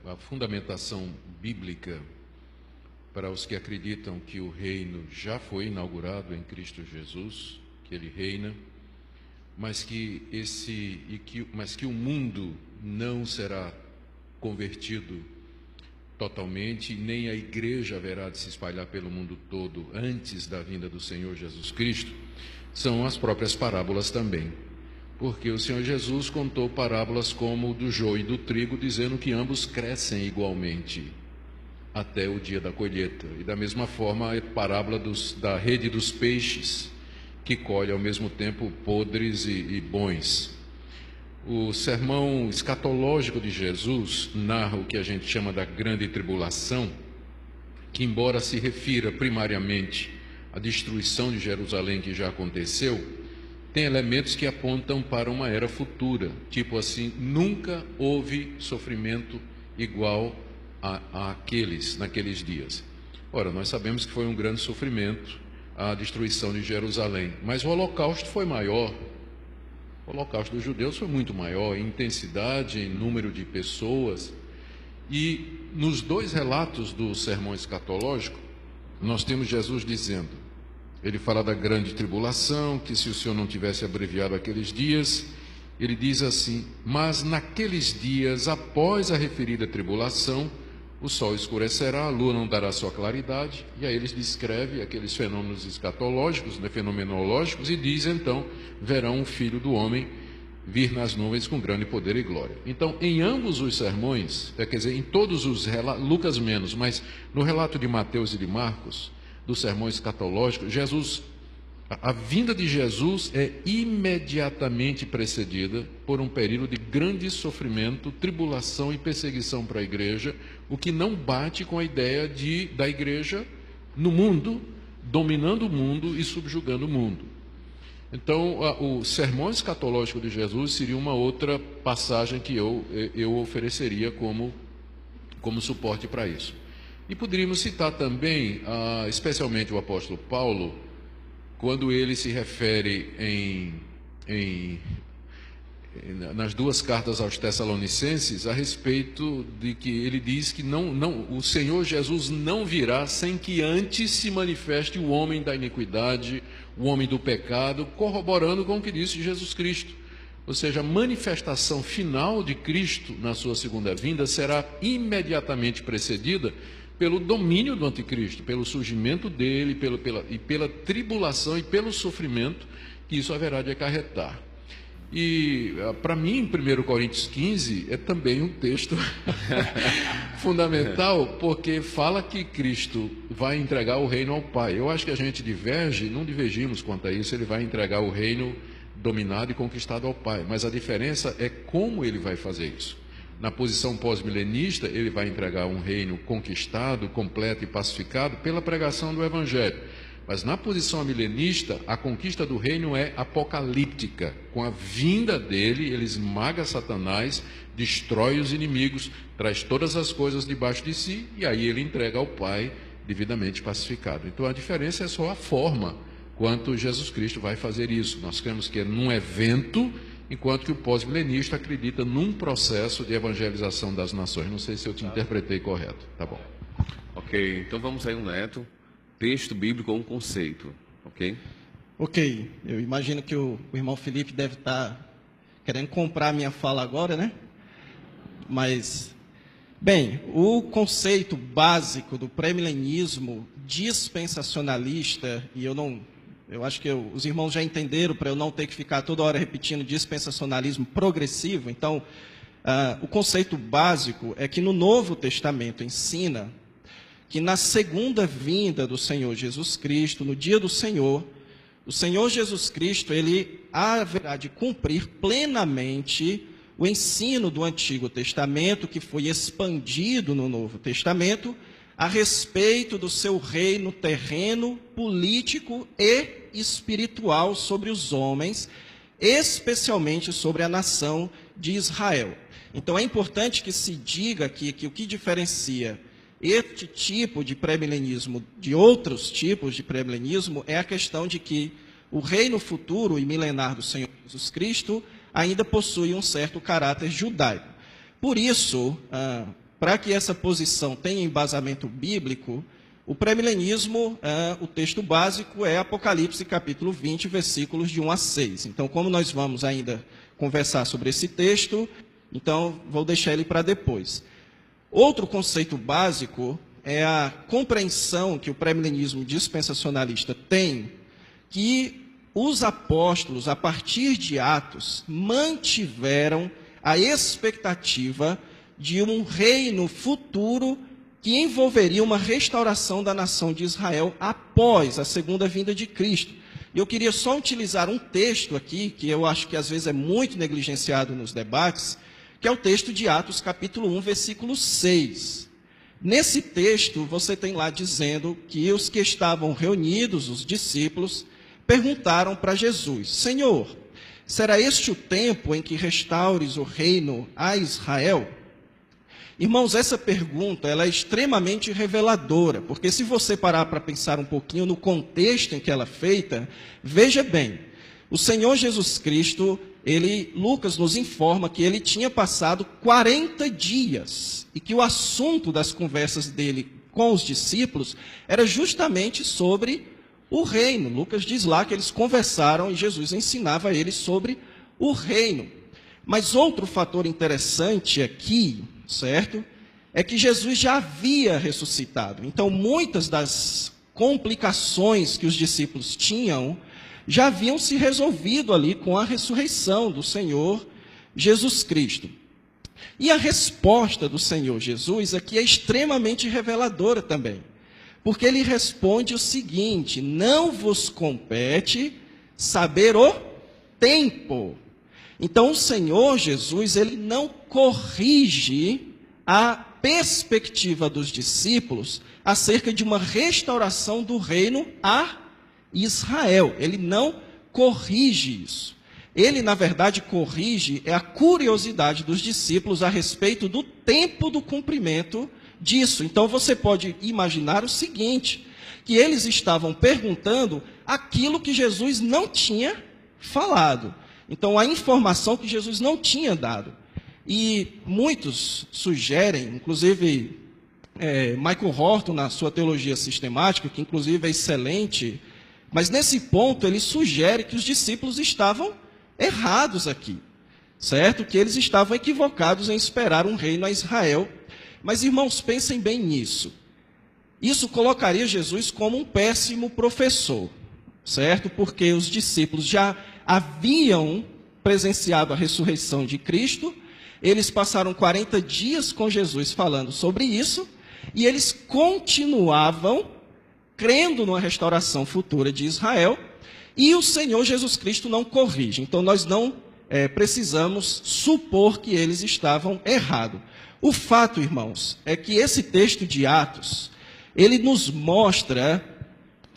a fundamentação bíblica para os que acreditam que o reino já foi inaugurado em Cristo Jesus, que Ele reina, mas que o mundo não será convertido totalmente, nem a igreja haverá de se espalhar pelo mundo todo antes da vinda do Senhor Jesus Cristo, são as próprias parábolas também. porque o Senhor Jesus contou parábolas como o do joio e do trigo, dizendo que ambos crescem igualmente até o dia da colheita. E da mesma forma, a parábola da rede dos peixes, que colhe ao mesmo tempo podres e bons. O sermão escatológico de Jesus narra o que a gente chama da grande tribulação, que embora se refira primariamente à destruição de Jerusalém que já aconteceu, tem elementos que apontam para uma era futura, tipo assim, nunca houve sofrimento igual naqueles dias. Ora, nós sabemos que foi um grande sofrimento a destruição de Jerusalém, mas o holocausto foi maior. O holocausto dos judeus foi muito maior em intensidade, em número de pessoas. E nos dois relatos do sermão escatológico, nós temos Jesus dizendo, ele fala da grande tribulação, que se o Senhor não tivesse abreviado aqueles dias, ele diz assim, mas naqueles dias, após a referida tribulação, o sol escurecerá, a lua não dará sua claridade, e aí ele descreve aqueles fenômenos escatológicos, fenomenológicos, e diz então, verão o Filho do Homem vir nas nuvens com grande poder e glória. Então, em ambos os sermões, quer dizer, em todos os relatos, Lucas menos, mas no relato de Mateus e de Marcos, do sermão escatológico, a vinda de Jesus é imediatamente precedida por um período de grande sofrimento, tribulação e perseguição para a igreja, o que não bate com a ideia da igreja no mundo, dominando o mundo e subjugando o mundo. Então, o sermão escatológico de Jesus seria uma outra passagem que eu ofereceria como suporte para isso. E poderíamos citar também, especialmente o apóstolo Paulo, quando ele se refere nas duas cartas aos Tessalonicenses, a respeito de que ele diz que o Senhor Jesus não virá sem que antes se manifeste o homem da iniquidade, o homem do pecado, corroborando com o que disse Jesus Cristo. Ou seja, a manifestação final de Cristo na sua segunda vinda será imediatamente precedida pelo domínio do anticristo, pelo surgimento dele, pela tribulação e pelo sofrimento que isso haverá de acarretar. E, para mim, 1 Coríntios 15 é também um texto fundamental, porque fala que Cristo vai entregar o reino ao Pai. Eu acho que a gente não divergimos quanto a isso, ele vai entregar o reino dominado e conquistado ao Pai, mas a diferença é como ele vai fazer isso. Na posição pós-milenista, ele vai entregar um reino conquistado, completo e pacificado pela pregação do Evangelho. Mas na posição milenista, a conquista do reino é apocalíptica. Com a vinda dele, ele esmaga Satanás, destrói os inimigos, traz todas as coisas debaixo de si, e aí ele entrega ao Pai devidamente pacificado. Então a diferença é só a forma quanto Jesus Cristo vai fazer isso. Nós cremos que é num evento, enquanto que o pós-milenista acredita num processo de evangelização das nações. Não sei se eu te interpretei correto. Tá bom. Ok, então vamos aí, Neto. Texto bíblico ou um conceito, ok? Ok, eu imagino que o irmão Felipe deve estar querendo comprar a minha fala agora, né? Mas, bem, o conceito básico do pré-milenismo dispensacionalista, e eu acho que os irmãos já entenderam, para eu não ter que ficar toda hora repetindo dispensacionalismo progressivo. Então, o conceito básico é que no Novo Testamento ensina que na segunda vinda do Senhor Jesus Cristo, no dia do Senhor, o Senhor Jesus Cristo, ele haverá de cumprir plenamente o ensino do Antigo Testamento, que foi expandido no Novo Testamento, a respeito do seu reino terreno, político e espiritual sobre os homens, especialmente sobre a nação de Israel. Então é importante que se diga aqui que o que diferencia este tipo de pré-milenismo de outros tipos de pré-milenismo é a questão de que o reino futuro e milenar do Senhor Jesus Cristo ainda possui um certo caráter judaico. Por isso, para que essa posição tenha embasamento bíblico, o pré-milenismo, o texto básico é Apocalipse capítulo 20, versículos de 1 a 6. Então, como nós vamos ainda conversar sobre esse texto, então vou deixar ele para depois. Outro conceito básico é a compreensão que o pré-milenismo dispensacionalista tem, que os apóstolos, a partir de Atos, mantiveram a expectativa de um reino futuro que envolveria uma restauração da nação de Israel após a segunda vinda de Cristo. Eu queria só utilizar um texto aqui, que eu acho que às vezes é muito negligenciado nos debates, que é o texto de Atos, capítulo 1, versículo 6. Nesse texto, você tem lá dizendo que os que estavam reunidos, os discípulos, perguntaram para Jesus: Senhor, será este o tempo em que restaures o reino a Israel? Irmãos, essa pergunta ela é extremamente reveladora, porque se você parar para pensar um pouquinho no contexto em que ela é feita, veja bem, o Senhor Jesus Cristo, Lucas nos informa que ele tinha passado 40 dias, e que o assunto das conversas dele com os discípulos era justamente sobre o reino. Lucas diz lá que eles conversaram e Jesus ensinava a eles sobre o reino. Mas outro fator interessante aqui, certo? É que Jesus já havia ressuscitado. Então, muitas das complicações que os discípulos tinham já haviam se resolvido ali com a ressurreição do Senhor Jesus Cristo. E a resposta do Senhor Jesus aqui é extremamente reveladora também. Porque ele responde o seguinte: não vos compete saber o tempo. Então, o Senhor Jesus, ele não corrige a perspectiva dos discípulos acerca de uma restauração do reino a Israel. Ele não corrige isso. Ele, na verdade, corrige a curiosidade dos discípulos a respeito do tempo do cumprimento disso. Então, você pode imaginar o seguinte, que eles estavam perguntando aquilo que Jesus não tinha falado. Então, a informação que Jesus não tinha dado. E muitos sugerem, inclusive Michael Horton, na sua teologia sistemática, que inclusive é excelente, mas nesse ponto ele sugere que os discípulos estavam errados aqui, certo? Que eles estavam equivocados em esperar um reino a Israel. Mas, irmãos, pensem bem nisso. Isso colocaria Jesus como um péssimo professor, certo? Porque os discípulos já haviam presenciado a ressurreição de Cristo, eles passaram 40 dias com Jesus falando sobre isso, e eles continuavam crendo numa restauração futura de Israel, e o Senhor Jesus Cristo não corrige. Então, nós não precisamos supor que eles estavam errados. O fato, irmãos, é que esse texto de Atos, ele nos mostra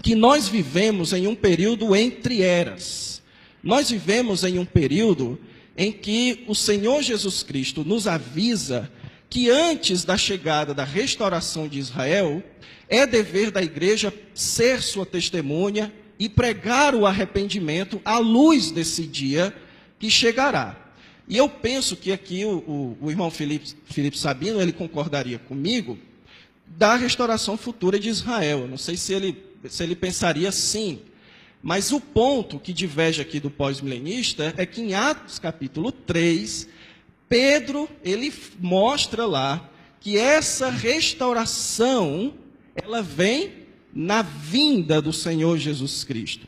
que nós vivemos em um período entre eras. Nós vivemos em um período em que o Senhor Jesus Cristo nos avisa que antes da chegada da restauração de Israel, é dever da igreja ser sua testemunha e pregar o arrependimento à luz desse dia que chegará. E eu penso que aqui o irmão Felipe Sabino, ele concordaria comigo, da restauração futura de Israel. Eu não sei se ele pensaria assim, mas o ponto que diverge aqui do pós-milenista é que em Atos capítulo 3, Pedro, ele mostra lá que essa restauração, ela vem na vinda do Senhor Jesus Cristo.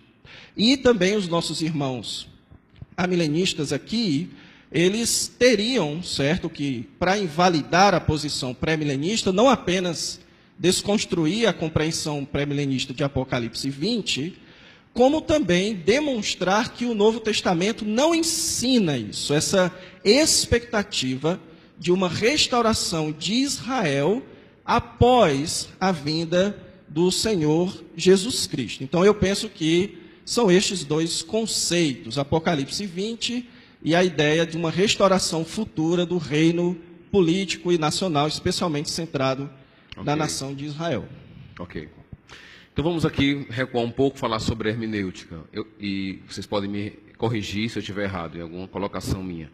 E também os nossos irmãos amilenistas aqui, eles teriam, certo, que para invalidar a posição pré-milenista, não apenas desconstruir a compreensão pré-milenista de Apocalipse 20, como também demonstrar que o Novo Testamento não ensina isso, essa expectativa de uma restauração de Israel após a vinda do Senhor Jesus Cristo. Então, eu penso que são estes dois conceitos, Apocalipse 20 e a ideia de uma restauração futura do reino político e nacional, especialmente centrado na nação de Israel. Ok. Então vamos aqui recuar um pouco, falar sobre hermenêutica. E vocês podem me corrigir se eu estiver errado em alguma colocação minha.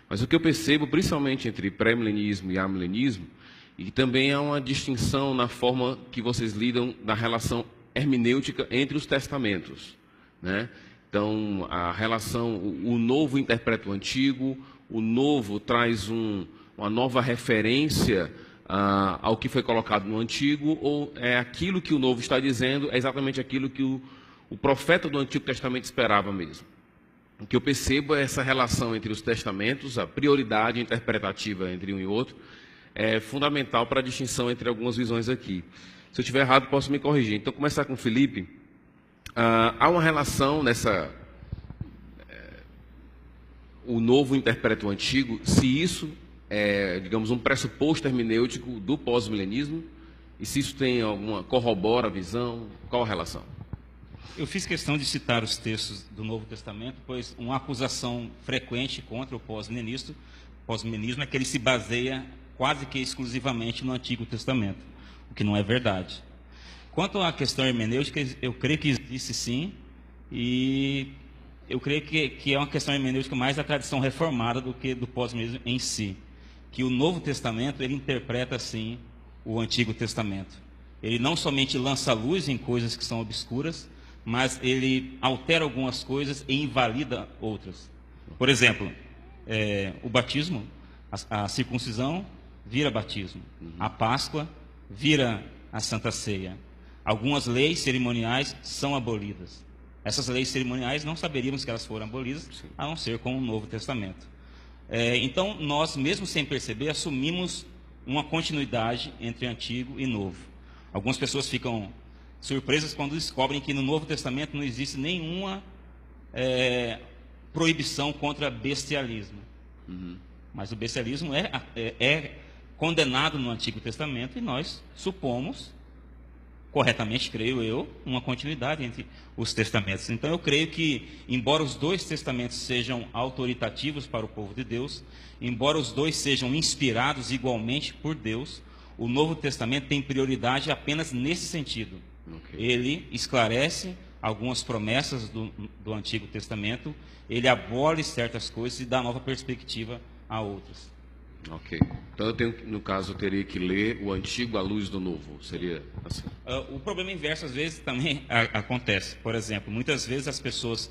Mas o que eu percebo, principalmente entre pré-milenismo e amilenismo, e também há uma distinção na forma que vocês lidam da relação hermenêutica entre os testamentos, né? Então, a relação, o novo interpreta o antigo, o novo traz uma nova referência ao que foi colocado no antigo, ou é aquilo que o novo está dizendo, é exatamente aquilo que o profeta do Antigo Testamento esperava mesmo. O que eu percebo é essa relação entre os testamentos, a prioridade interpretativa entre um e outro, é fundamental para a distinção entre algumas visões aqui. Se eu estiver errado, posso me corrigir. Então, começar com Felipe. Há uma relação nessa... o novo interpreta o antigo, se isso é, digamos, um pressuposto hermenêutico do pós-milenismo, e se isso tem alguma... corrobora a visão, qual a relação? Eu fiz questão de citar os textos do Novo Testamento, pois uma acusação frequente contra o pós-milenismo é que ele se baseia quase que exclusivamente no Antigo Testamento, o que não é verdade. Quanto à questão hermenêutica, eu creio que existe sim, e eu creio que é uma questão hermenêutica mais da tradição reformada do que do pós-milenismo em si, que o Novo Testamento ele interpreta sim o Antigo Testamento. Ele não somente lança luz em coisas que são obscuras, mas ele altera algumas coisas e invalida outras. Por exemplo, o batismo, a circuncisão vira batismo. A Páscoa vira a Santa Ceia. Algumas leis cerimoniais são abolidas. Essas leis cerimoniais não saberíamos que elas foram abolidas, a não ser com o Novo Testamento. Então, nós, mesmo sem perceber, assumimos uma continuidade entre Antigo e Novo. Algumas pessoas ficam surpresas quando descobrem que no Novo Testamento não existe nenhuma proibição contra bestialismo. Mas o bestialismo é condenado no Antigo Testamento e nós supomos, corretamente creio eu, uma continuidade entre os testamentos. Então eu creio que, embora os dois testamentos sejam autoritativos para o povo de Deus, embora os dois sejam inspirados igualmente por Deus, o Novo Testamento tem prioridade apenas nesse sentido. Ele esclarece algumas promessas do Antigo Testamento, ele abole certas coisas e dá nova perspectiva a outras. Ok. Então, no caso, eu teria que ler o Antigo à luz do Novo. Seria assim? O problema inverso, às vezes, também acontece. Por exemplo, muitas vezes as pessoas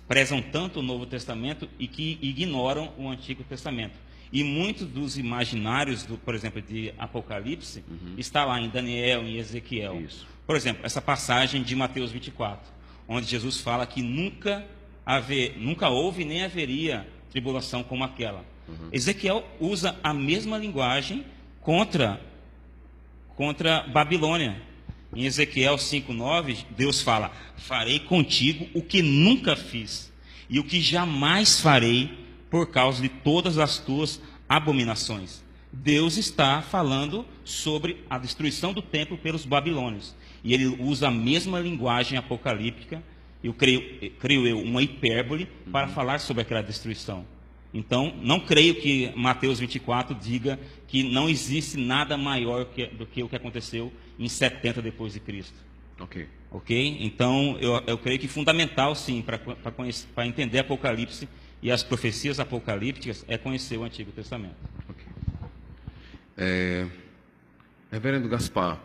prezam tanto o Novo Testamento e que ignoram o Antigo Testamento. E muitos dos imaginários, por exemplo, de Apocalipse, está lá em Daniel, em Ezequiel. Isso. Por exemplo, essa passagem de Mateus 24, onde Jesus fala que nunca houve nem haveria tribulação como aquela. Ezequiel usa a mesma linguagem contra Babilônia. Em Ezequiel 5:9, Deus fala: farei contigo o que nunca fiz, e o que jamais farei, por causa de todas as tuas abominações. Deus está falando sobre a destruição do templo pelos babilônios. E ele usa a mesma linguagem apocalíptica, eu creio uma hipérbole, para falar sobre aquela destruição. Então, não creio que Mateus 24 diga que não existe nada maior do que o que aconteceu em 70 depois de Cristo. Ok? Então, eu creio que fundamental, sim, para entender Apocalipse e as profecias apocalípticas, é conhecer o Antigo Testamento. Reverendo Gaspar,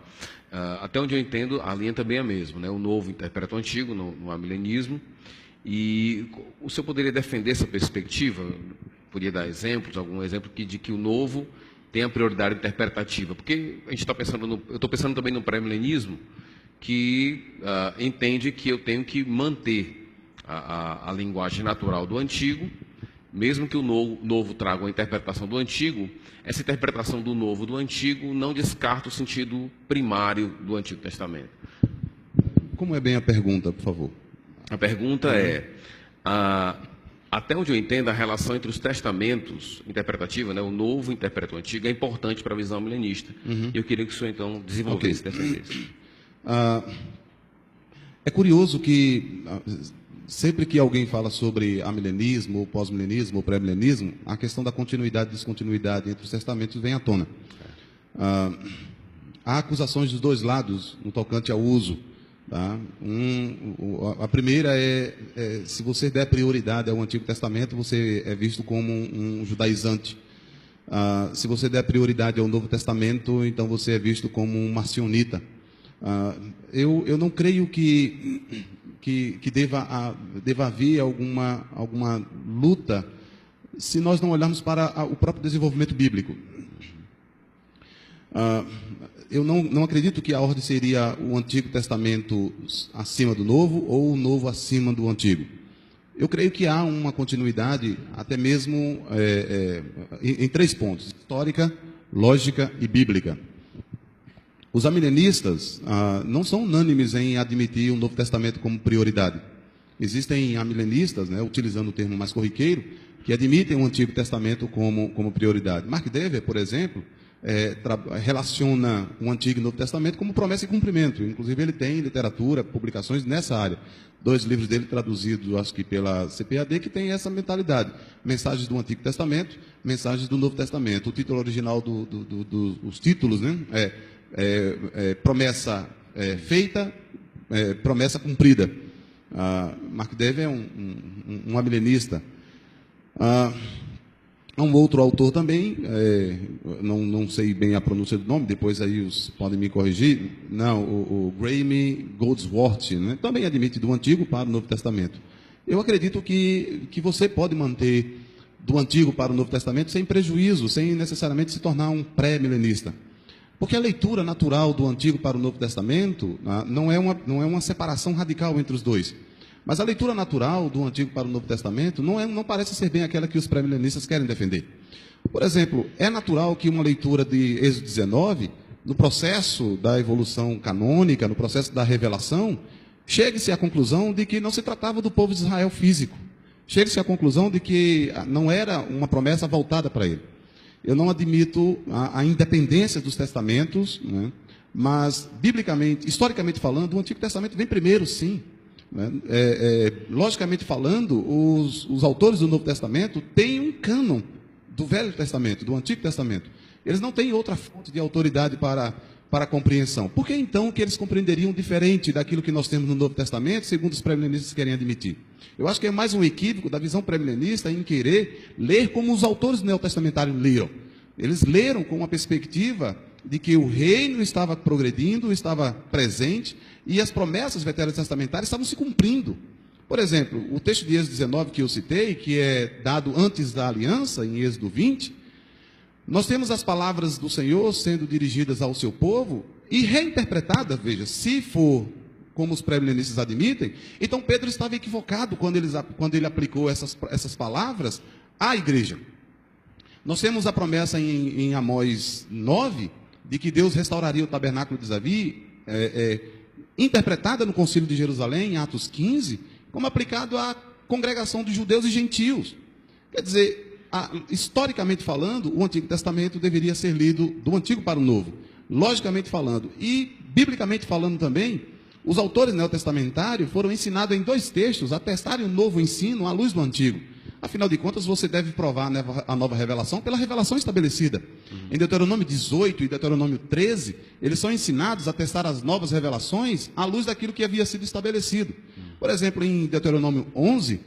até onde eu entendo, a linha também é a mesma, né? O Novo interpreta o Antigo, não há milenismo. E o senhor poderia defender essa perspectiva? Poderia dar exemplos, algum exemplo de que o Novo tem a prioridade interpretativa? Porque a gente está pensando, eu estou pensando também no pré-milenismo, que entende que eu tenho que manter a linguagem natural do Antigo, mesmo que o novo traga uma interpretação do Antigo, essa interpretação do Novo do Antigo não descarta o sentido primário do Antigo Testamento. Como é bem a pergunta, por favor? A pergunta é, até onde eu entendo, a relação entre os testamentos interpretativa, né, o Novo interpreta o Antigo, é importante para a visão milenista. E eu queria que o senhor, então, desenvolvesse, defendesse. É curioso que, sempre que alguém fala sobre amilenismo, ou pós-milenismo, ou pré-milenismo, a questão da continuidade e descontinuidade entre os testamentos vem à tona. Há acusações dos dois lados no tocante ao uso. Tá? A primeira se você der prioridade ao Antigo Testamento, você é visto como um judaizante. Se você der prioridade ao Novo Testamento, então você é visto como um marcionita. Eu não creio que deva haver alguma luta se nós não olharmos para o próprio desenvolvimento bíblico. eu não acredito que a ordem seria o Antigo Testamento acima do Novo ou o Novo acima do Antigo. Eu creio que há uma continuidade, até mesmo em 3 pontos: histórica, lógica e bíblica. Os amilenistas não são unânimes em admitir o Novo Testamento como prioridade. Existem amilenistas, né, utilizando o termo mais corriqueiro, que admitem o Antigo Testamento como prioridade. Mark Dever, por exemplo, relaciona o Antigo e o Novo Testamento como promessa e cumprimento. Inclusive, ele tem literatura, publicações nessa área. 2 livros dele traduzidos, acho que pela CPAD, que tem essa mentalidade. Mensagens do Antigo Testamento, mensagens do Novo Testamento. O título original dos títulos, né, promessa feita, promessa cumprida. Mark Dever é um amilenista. Há um outro autor também, não sei bem a pronúncia do nome, depois aí podem me corrigir. Não, o Graeme Goldsworth, né, também admite do Antigo para o Novo Testamento. Eu acredito que você pode manter do Antigo para o Novo Testamento sem prejuízo, sem necessariamente se tornar um pré-milenista. Porque a leitura natural do Antigo para o Novo Testamento não é uma separação radical entre os dois. Mas a leitura natural do Antigo para o Novo Testamento não parece ser bem aquela que os pré-milenistas querem defender. Por exemplo, é natural que uma leitura de Êxodo 19, no processo da evolução canônica, no processo da revelação, chegue-se à conclusão de que não se tratava do povo de Israel físico. Chegue-se à conclusão de que não era uma promessa voltada para ele. Eu não admito a independência dos testamentos, né? Mas, biblicamente, historicamente falando, o Antigo Testamento vem primeiro, sim. Logicamente falando, os autores do Novo Testamento têm um cânon do Velho Testamento, do Antigo Testamento. Eles não têm outra fonte de autoridade para a compreensão. Por que então que eles compreenderiam diferente daquilo que nós temos no Novo Testamento, segundo os pré-milenistas querem admitir? Eu acho que é mais um equívoco da visão pré-milenista em querer ler como os autores neotestamentários leram. Eles leram com uma perspectiva de que o reino estava progredindo, estava presente, e as promessas veterotestamentárias estavam se cumprindo. Por exemplo, o texto de Êxodo 19 que eu citei, que é dado antes da aliança, em Êxodo 20, nós temos as palavras do Senhor sendo dirigidas ao seu povo e reinterpretadas, veja, se for como os pré-milenistas admitem, então Pedro estava equivocado quando ele aplicou essas palavras à igreja. Nós temos a promessa em Amós 9, de que Deus restauraria o tabernáculo de Davi, interpretada no Concílio de Jerusalém, em Atos 15, como aplicado à congregação de judeus e gentios. Quer dizer, historicamente falando, o Antigo Testamento deveria ser lido do Antigo para o Novo. Logicamente falando, e biblicamente falando também, os autores neotestamentários foram ensinados em 2 textos a testarem o novo ensino à luz do Antigo. Afinal de contas, você deve provar a nova revelação pela revelação estabelecida. Em Deuteronômio 18 e Deuteronômio 13, eles são ensinados a testar as novas revelações à luz daquilo que havia sido estabelecido. Por exemplo, em Deuteronômio 11,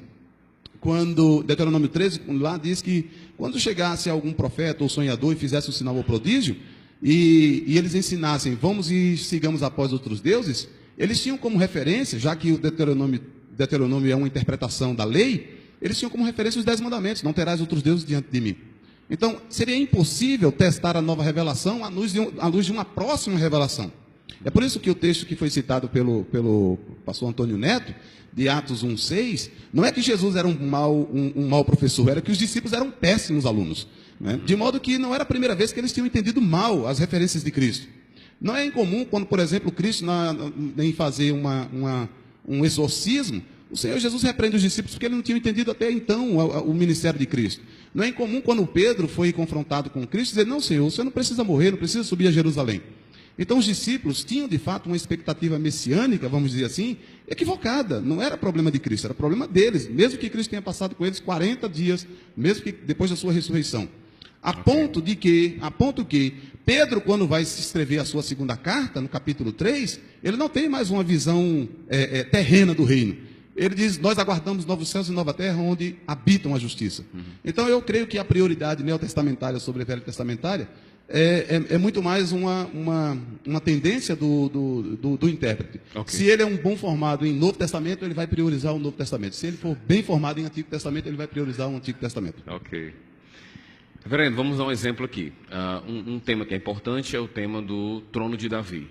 Deuteronômio 13, lá diz que quando chegasse algum profeta ou sonhador e fizesse um sinal ou prodígio, e eles ensinassem, vamos e sigamos após outros deuses, eles tinham como referência, já que o Deuteronômio é uma interpretação da lei, eles tinham como referência os 10 mandamentos: não terás outros deuses diante de mim. Então, seria impossível testar a nova revelação à luz de uma próxima revelação. É por isso que o texto que foi citado pelo pastor Antônio Neto, de Atos 1,6, não é que Jesus era um mau professor, era que os discípulos eram péssimos alunos. Né? De modo que não era a primeira vez que eles tinham entendido mal as referências de Cristo. Não é incomum quando, por exemplo, Cristo, em fazer um exorcismo, o Senhor Jesus repreende os discípulos porque eles não tinham entendido até então o ministério de Cristo. Não é incomum quando Pedro foi confrontado com Cristo dizer: não, Senhor, o Senhor não precisa morrer, não precisa subir a Jerusalém. Então os discípulos tinham de fato uma expectativa messiânica, vamos dizer assim, equivocada. Não era problema de Cristo, era problema deles, mesmo que Cristo tenha passado com eles 40 dias, mesmo que depois da sua ressurreição. A ponto que Pedro, quando vai se escrever a sua segunda carta, no capítulo 3, ele não tem mais uma visão terrena do reino. Ele diz: nós aguardamos novos céus e nova terra onde habitam a justiça. Então eu creio que a prioridade neotestamentária sobre a velha testamentária é muito mais uma tendência do intérprete. Okay. Se ele é um bom formado em Novo Testamento, ele vai priorizar o Novo Testamento. Se ele for bem formado em Antigo Testamento, ele vai priorizar o Antigo Testamento. Ok. Reverendo, vamos dar um exemplo aqui. Um tema que é importante é o tema do trono de Davi,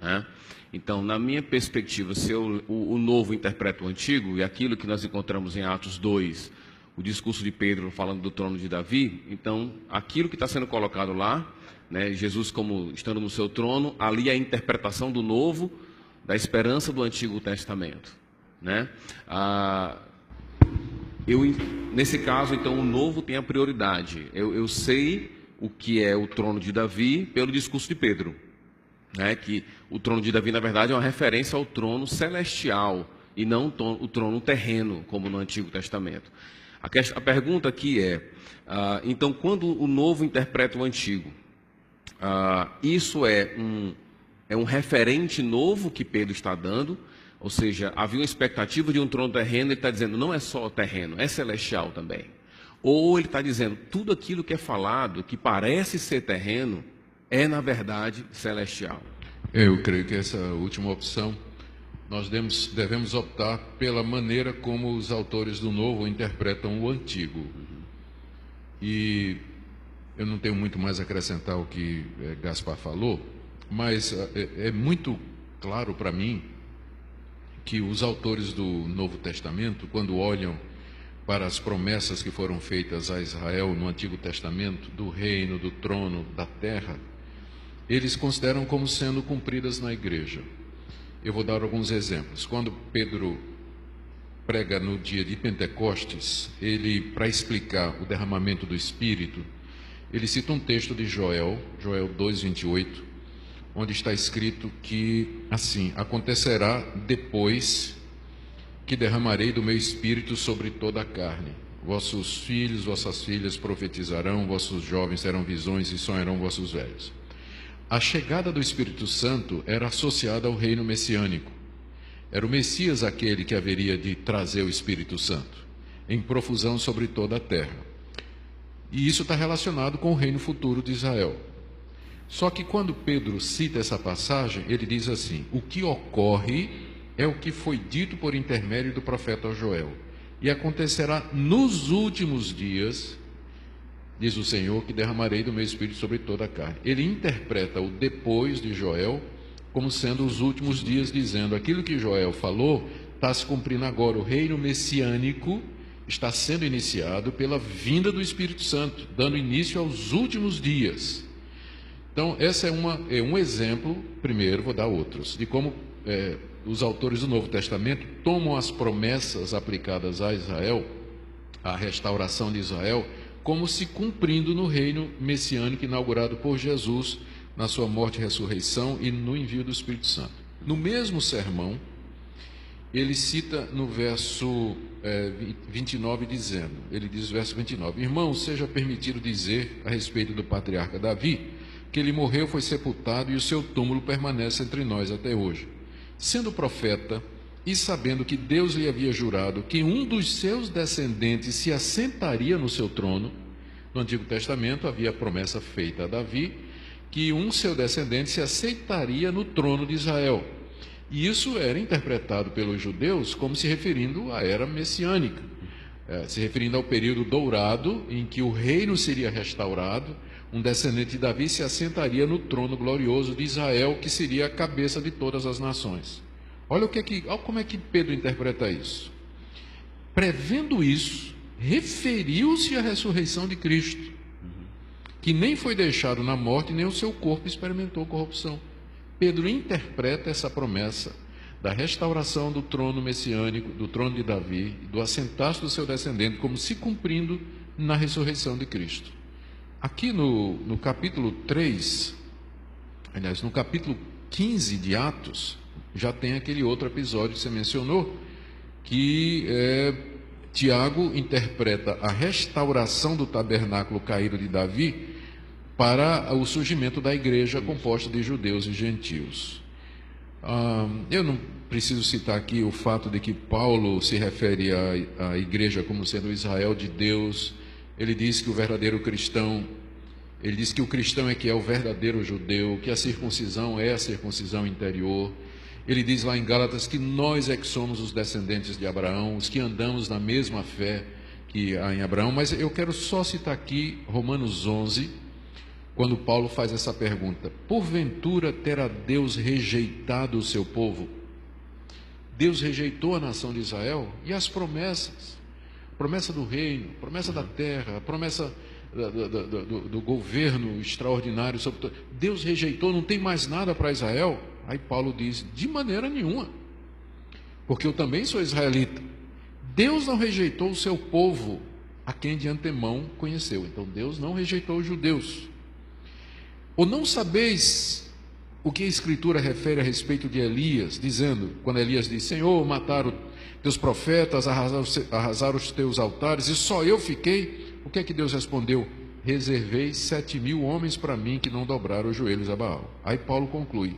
né? Então, na minha perspectiva, se o novo interpreta o antigo, e aquilo que nós encontramos em Atos 2, o discurso de Pedro falando do trono de Davi, então, aquilo que está sendo colocado lá, né, Jesus como estando no seu trono, ali é a interpretação do novo, da esperança do Antigo Testamento, né? Nesse caso, então, o novo tem a prioridade. Eu sei o que é o trono de Davi pelo discurso de Pedro, né? Que o trono de Davi, na verdade, é uma referência ao trono celestial e não o trono terreno, como no Antigo Testamento. A pergunta aqui é, então, quando o novo interpreta o antigo, isso é um referente novo que Pedro está dando? Ou seja, havia uma expectativa de um trono terreno, ele está dizendo, não é só terreno, é celestial também. Ou ele está dizendo, tudo aquilo que é falado, que parece ser terreno, é na verdade celestial. Eu creio que essa última opção, nós devemos optar pela maneira como os autores do Novo interpretam o Antigo. E eu não tenho muito mais a acrescentar ao que Gaspar falou, mas é muito claro para mim que os autores do Novo Testamento, quando olham para as promessas que foram feitas a Israel no Antigo Testamento, do reino, do trono, da terra, eles consideram como sendo cumpridas na igreja. Eu vou dar alguns exemplos. Quando Pedro prega no dia de Pentecostes, ele, para explicar o derramamento do Espírito, ele cita um texto de Joel 2:28, onde está escrito que, assim, acontecerá depois que derramarei do meu Espírito sobre toda a carne. Vossos filhos, vossas filhas profetizarão, vossos jovens terão visões e sonharão vossos velhos. A chegada do Espírito Santo era associada ao reino messiânico. Era o Messias aquele que haveria de trazer o Espírito Santo, em profusão sobre toda a terra. E isso está relacionado com o reino futuro de Israel. Só que quando Pedro cita essa passagem, ele diz assim, o que ocorre é o que foi dito por intermédio do profeta Joel. E acontecerá nos últimos dias, diz o Senhor, que derramarei do meu Espírito sobre toda a carne. Ele interpreta o depois de Joel como sendo os últimos dias, dizendo aquilo que Joel falou está se cumprindo agora. O reino messiânico está sendo iniciado pela vinda do Espírito Santo, dando início aos últimos dias. Então, esse é um exemplo, primeiro, vou dar outros, de como os autores do Novo Testamento tomam as promessas aplicadas a Israel, a restauração de Israel, como se cumprindo no reino messiânico inaugurado por Jesus, na sua morte e ressurreição e no envio do Espírito Santo. No mesmo sermão, ele cita no verso 29, dizendo, ele diz, verso 29, irmãos, seja permitido dizer a respeito do patriarca Davi, que ele morreu, foi sepultado e o seu túmulo permanece entre nós até hoje. Sendo profeta e sabendo que Deus lhe havia jurado que um dos seus descendentes se assentaria no seu trono, no Antigo Testamento havia a promessa feita a Davi, que um seu descendente se assentaria no trono de Israel. E isso era interpretado pelos judeus como se referindo à era messiânica, se referindo ao período dourado em que o reino seria restaurado, um descendente de Davi se assentaria no trono glorioso de Israel, que seria a cabeça de todas as nações. Olha como é que Pedro interpreta isso. Prevendo isso, referiu-se à ressurreição de Cristo, que nem foi deixado na morte, nem o seu corpo experimentou corrupção. Pedro interpreta essa promessa da restauração do trono messiânico, do trono de Davi, do assentar-se do seu descendente, como se cumprindo na ressurreição de Cristo. Aqui no capítulo 3, aliás, no capítulo 15 de Atos, já tem aquele outro episódio que você mencionou, que Tiago interpreta a restauração do tabernáculo caído de Davi para o surgimento da igreja composta de judeus e gentios. Eu não preciso citar aqui o fato de que Paulo se refere à igreja como sendo o Israel de Deus. Ele diz que o verdadeiro cristão, ele diz que o cristão é que é o verdadeiro judeu, que a circuncisão é a circuncisão interior. Ele diz lá em Gálatas que nós é que somos os descendentes de Abraão, os que andamos na mesma fé, que há em Abraão, mas eu quero só citar aqui Romanos 11, quando Paulo faz essa pergunta: porventura terá Deus rejeitado o seu povo? Deus rejeitou a nação de Israel e as promessas, promessa do reino, promessa da terra, promessa do governo extraordinário sobre todo. Deus rejeitou, não tem mais nada para Israel. Aí Paulo diz: de maneira nenhuma, porque eu também sou israelita. Deus não rejeitou o seu povo, a quem de antemão conheceu. Então Deus não rejeitou os judeus. Ou não sabeis o que a Escritura refere a respeito de Elias, dizendo, quando Elias diz: Senhor, mataram teus profetas, arrasaram os teus altares, e só eu fiquei. O que é que Deus respondeu? Reservei 7.000 homens para mim que não dobraram os joelhos a Baal. Aí Paulo conclui: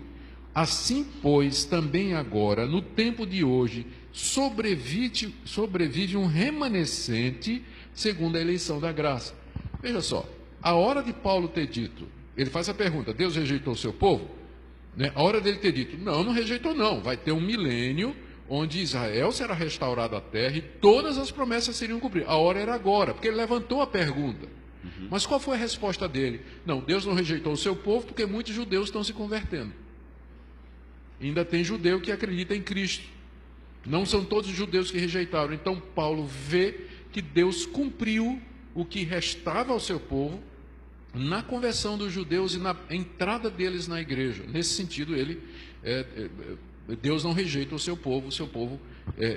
assim, pois, também agora, no tempo de hoje, sobrevive um remanescente segundo a eleição da graça. Veja só, a hora de Paulo ter dito, ele faz a pergunta: Deus rejeitou o seu povo? Né? A hora dele ter dito: não, não rejeitou não, vai ter um milênio onde Israel será restaurado à terra e todas as promessas seriam cumpridas. A hora era agora, porque ele levantou a pergunta. Mas qual foi a resposta dele? Não, Deus não rejeitou o seu povo porque muitos judeus estão se convertendo. Ainda tem judeu que acredita em Cristo. Não são todos os judeus que rejeitaram. Então Paulo vê que Deus cumpriu o que restava ao seu povo na conversão dos judeus e na entrada deles na igreja. Nesse sentido, Deus não rejeita o seu povo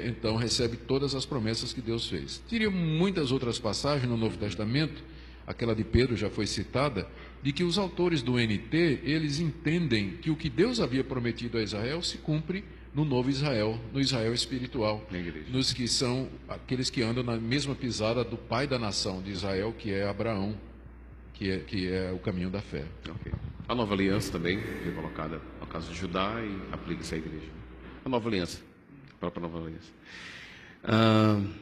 então recebe todas as promessas que Deus fez. Teria muitas outras passagens no Novo Testamento, aquela de Pedro já foi citada, de que os autores do NT, eles entendem que o que Deus havia prometido a Israel se cumpre no novo Israel, no Israel espiritual, nos que são aqueles que andam na mesma pisada do pai da nação de Israel, que é Abraão, que é o caminho da fé. Okay. A nova aliança também foi colocada no caso de Judá e aplica-se à igreja. A nova aliança, a própria nova aliança.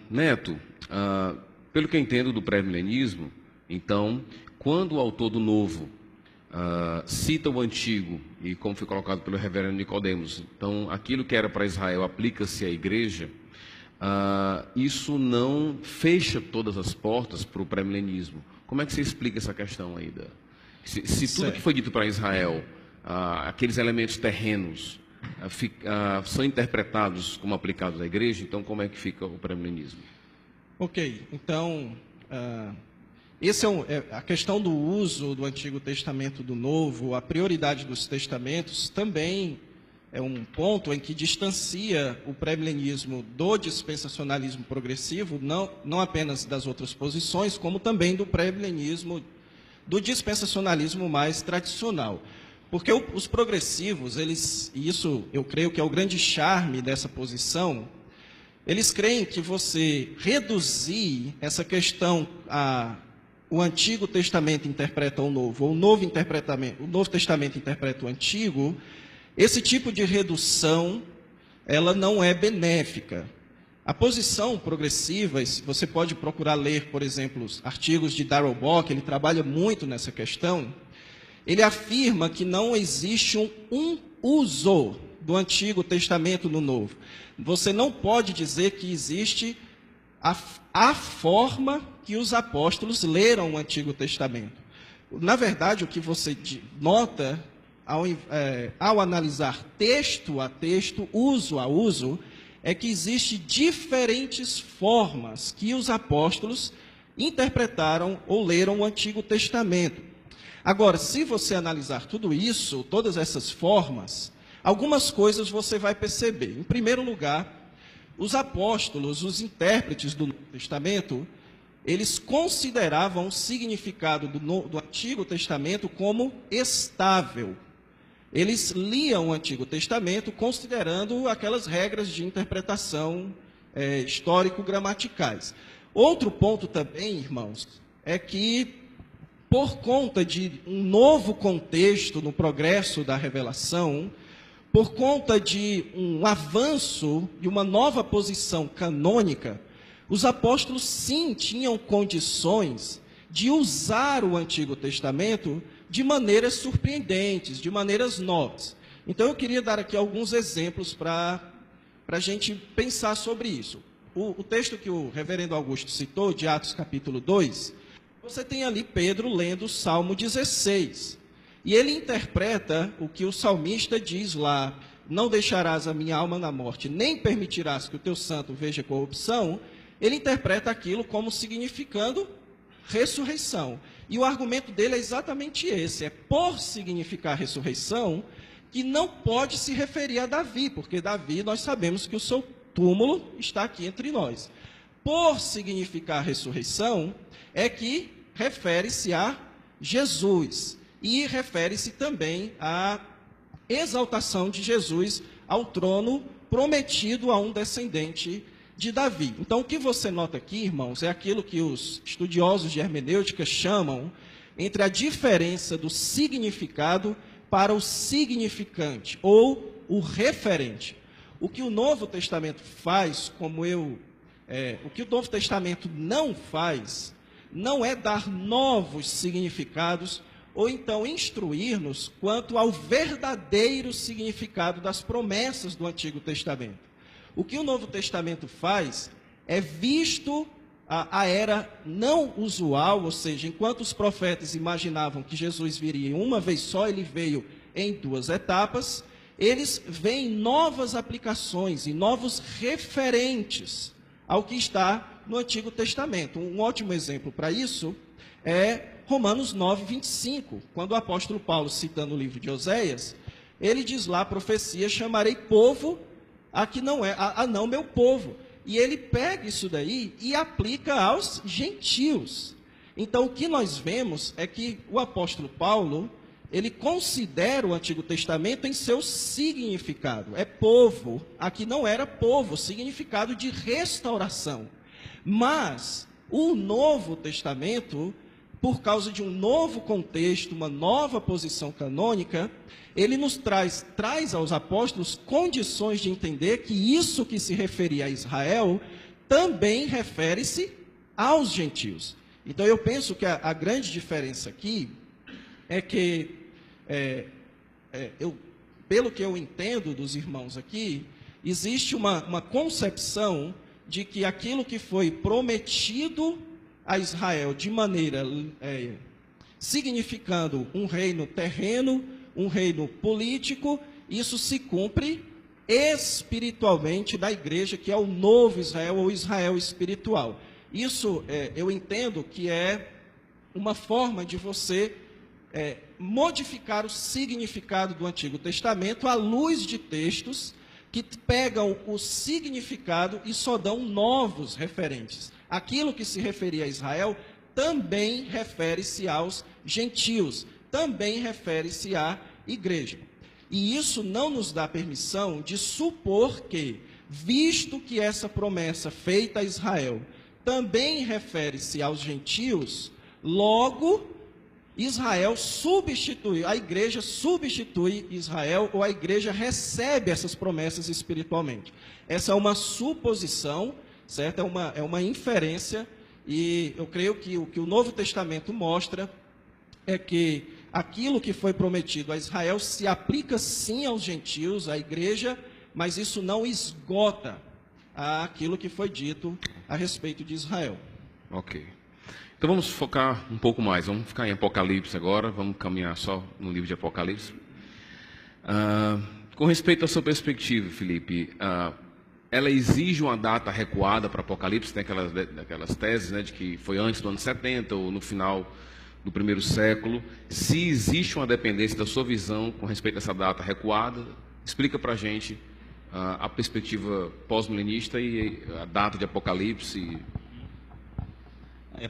Neto, pelo que eu entendo do pré-milenismo, então, quando o autor do Novo cita o Antigo, e como foi colocado pelo reverendo Nicodemos, então aquilo que era para Israel aplica-se à igreja, isso não fecha todas as portas para o pré-milenismo. Como é que você explica essa questão aí? Se tudo que foi dito para Israel, aqueles elementos terrenos, são interpretados como aplicados à igreja, então como é que fica o pré-milenismo? Ok, então, essa a questão do uso do Antigo Testamento do Novo, a prioridade dos testamentos, também é um ponto em que distancia o pré-milenismo do dispensacionalismo progressivo, não apenas das outras posições, como também do pré-milenismo, do dispensacionalismo mais tradicional. Porque os progressivos, e isso eu creio que é o grande charme dessa posição, eles creem que você reduzir essa questão o Antigo Testamento interpreta o Novo, ou o Novo Testamento interpreta o Antigo, esse tipo de redução, ela não é benéfica. A posição progressiva, você pode procurar ler, por exemplo, os artigos de Darrell Bock, ele trabalha muito nessa questão, ele afirma que não existe um uso do Antigo Testamento no Novo. Você não pode dizer que existe a forma que os apóstolos leram o Antigo Testamento. Na verdade, o que você nota ao analisar texto a texto, uso a uso, é que existem diferentes formas que os apóstolos interpretaram ou leram o Antigo Testamento. Agora, se você analisar tudo isso, todas essas formas, algumas coisas você vai perceber. Em primeiro lugar, os apóstolos, os intérpretes do Novo Testamento, eles consideravam o significado do Antigo Testamento como estável. Eles liam o Antigo Testamento considerando aquelas regras de interpretação histórico-gramaticais. Outro ponto também, irmãos, é que, por conta de um novo contexto no progresso da revelação, por conta de um avanço e uma nova posição canônica, os apóstolos sim tinham condições de usar o Antigo Testamento de maneiras surpreendentes, de maneiras novas. Então eu queria dar aqui alguns exemplos para a gente pensar sobre isso. o texto que o reverendo Augusto citou, de Atos capítulo 2, você tem ali Pedro lendo o Salmo 16. E ele interpreta o que o salmista diz lá: não deixarás a minha alma na morte, nem permitirás que o teu santo veja corrupção. Ele interpreta aquilo como significando ressurreição. E o argumento dele é exatamente esse: é por significar ressurreição que não pode se referir a Davi, porque Davi, nós sabemos que o seu túmulo está aqui entre nós. Por significar ressurreição é que refere-se a Jesus e refere-se também à exaltação de Jesus ao trono prometido a um descendente de Davi. Então, o que você nota aqui, irmãos, é aquilo que os estudiosos de hermenêutica chamam entre a diferença do significado para o significante, ou o referente. O que o Novo Testamento faz, o que o Novo Testamento não faz, não é dar novos significados, ou então instruir-nos quanto ao verdadeiro significado das promessas do Antigo Testamento. O que o Novo Testamento faz é, visto a era não usual, ou seja, enquanto os profetas imaginavam que Jesus viria uma vez só, ele veio em 2 etapas, eles veem novas aplicações e novos referentes ao que está no Antigo Testamento. Um ótimo exemplo para isso é Romanos 9, 25, quando o apóstolo Paulo, citando o livro de Oséias, ele diz lá: a profecia, chamarei povo a que não é, a não meu povo. E ele pega isso daí e aplica aos gentios. Então, o que nós vemos é que o apóstolo Paulo, ele considera o Antigo Testamento em seu significado. É povo, aqui não era povo, significado de restauração. Mas o Novo Testamento, por causa de um novo contexto, uma nova posição canônica, ele nos traz aos apóstolos condições de entender que isso que se referia a Israel também refere-se aos gentios. Então, eu penso que a grande diferença aqui é que, pelo que eu entendo dos irmãos aqui, existe uma concepção de que aquilo que foi prometido a Israel de maneira significando um reino terreno, um reino político, isso se cumpre espiritualmente da igreja, que é o novo Israel, ou Israel espiritual. Isso eu entendo que é uma forma de você modificar o significado do Antigo Testamento à luz de textos que pegam o significado e só dão novos referentes. Aquilo que se referia a Israel também refere-se aos gentios, também refere-se à igreja. E isso não nos dá permissão de supor que, visto que essa promessa feita a Israel também refere-se aos gentios, logo Israel substitui, a igreja substitui Israel, ou a igreja recebe essas promessas espiritualmente. Essa é uma suposição, certo? É uma inferência, e eu creio que o que o Novo Testamento mostra é que aquilo que foi prometido a Israel se aplica sim aos gentios, à igreja, mas isso não esgota aquilo que foi dito a respeito de Israel. Ok. Então vamos focar um pouco mais, vamos ficar em Apocalipse agora, vamos caminhar só no livro de Apocalipse. Com respeito à sua perspectiva, Felipe, ela exige uma data recuada para Apocalipse, tem aquelas teses, né, de que foi antes do ano 70 ou no final do primeiro século. Se existe uma dependência da sua visão com respeito a essa data recuada, explica para a gente a perspectiva pós-milenista e a data de Apocalipse.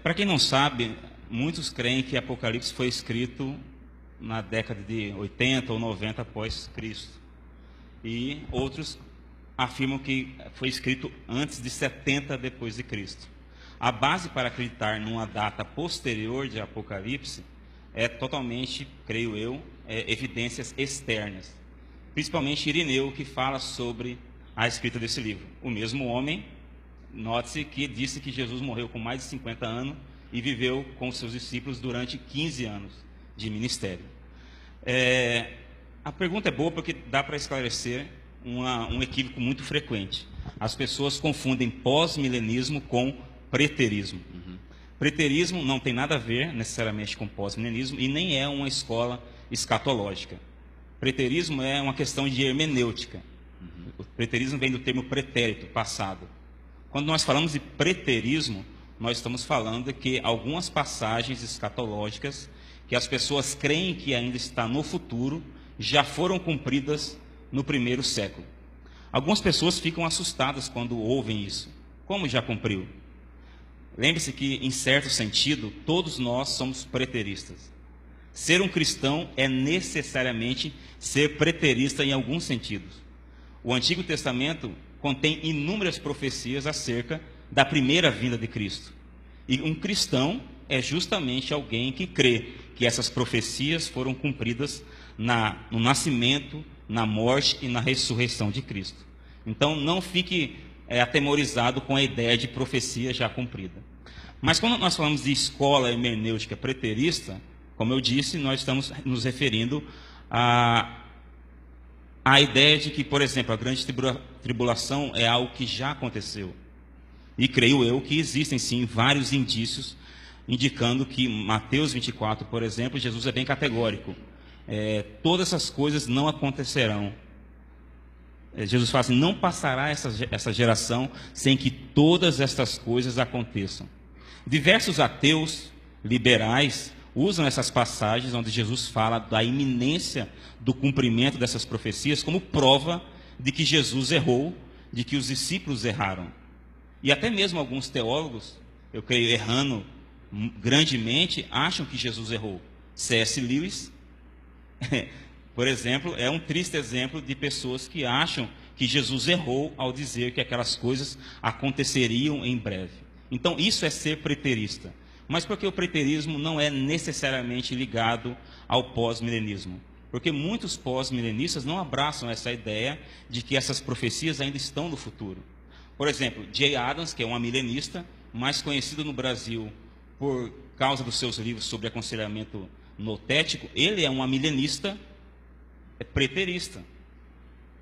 Para quem não sabe, muitos creem que Apocalipse foi escrito na década de 80 ou 90 após Cristo. E outros afirmam que foi escrito antes de 70 depois de Cristo. A base para acreditar numa data posterior de Apocalipse é totalmente, creio eu, evidências externas. Principalmente Irineu, que fala sobre a escrita desse livro. O mesmo homem, note-se que disse que Jesus morreu com mais de 50 anos e viveu com seus discípulos durante 15 anos de ministério. A pergunta é boa porque dá para esclarecer um equívoco muito frequente. as pessoas confundem pós-milenismo com preterismo. Preterismo não tem nada a ver necessariamente com pós-milenismo e nem é uma escola escatológica. Preterismo é uma questão de hermenêutica. O preterismo vem do termo pretérito, passado. Quando nós falamos de preterismo, nós estamos falando de que algumas passagens escatológicas que as pessoas creem que ainda está no futuro já foram cumpridas no primeiro século. Algumas pessoas ficam assustadas quando ouvem isso. Como já cumpriu? Lembre-se que, em certo sentido, todos nós somos preteristas. Ser um cristão é necessariamente ser preterista em alguns sentidos. O Antigo Testamento contém inúmeras profecias acerca da primeira vinda de Cristo. E um cristão é justamente alguém que crê que essas profecias foram cumpridas no nascimento, na morte e na ressurreição de Cristo. Então, não fique atemorizado com a ideia de profecia já cumprida. Mas quando nós falamos de escola hermenêutica preterista, como eu disse, nós estamos nos referindo à ideia de que, por exemplo, a grande tribulação é algo que já aconteceu. E creio eu que existem, sim, vários indícios indicando que Mateus 24, por exemplo, Jesus é bem categórico. Todas essas coisas não acontecerão. Jesus fala assim, não passará essa geração sem que todas estas coisas aconteçam. Diversos ateus liberais usam essas passagens onde Jesus fala da iminência do cumprimento dessas profecias como prova de que Jesus errou, de que os discípulos erraram. E até mesmo alguns teólogos, eu creio errando grandemente, acham que Jesus errou. C.S. Lewis, por exemplo, é um triste exemplo de pessoas que acham que Jesus errou ao dizer que aquelas coisas aconteceriam em breve. Então, isso é ser preterista. Mas por que o preterismo não é necessariamente ligado ao pós-milenismo? Porque muitos pós-milenistas não abraçam essa ideia de que essas profecias ainda estão no futuro. Por exemplo, Jay Adams, que é um milenista, mais conhecido no Brasil por causa dos seus livros sobre aconselhamento notético, ele é um milenista preterista.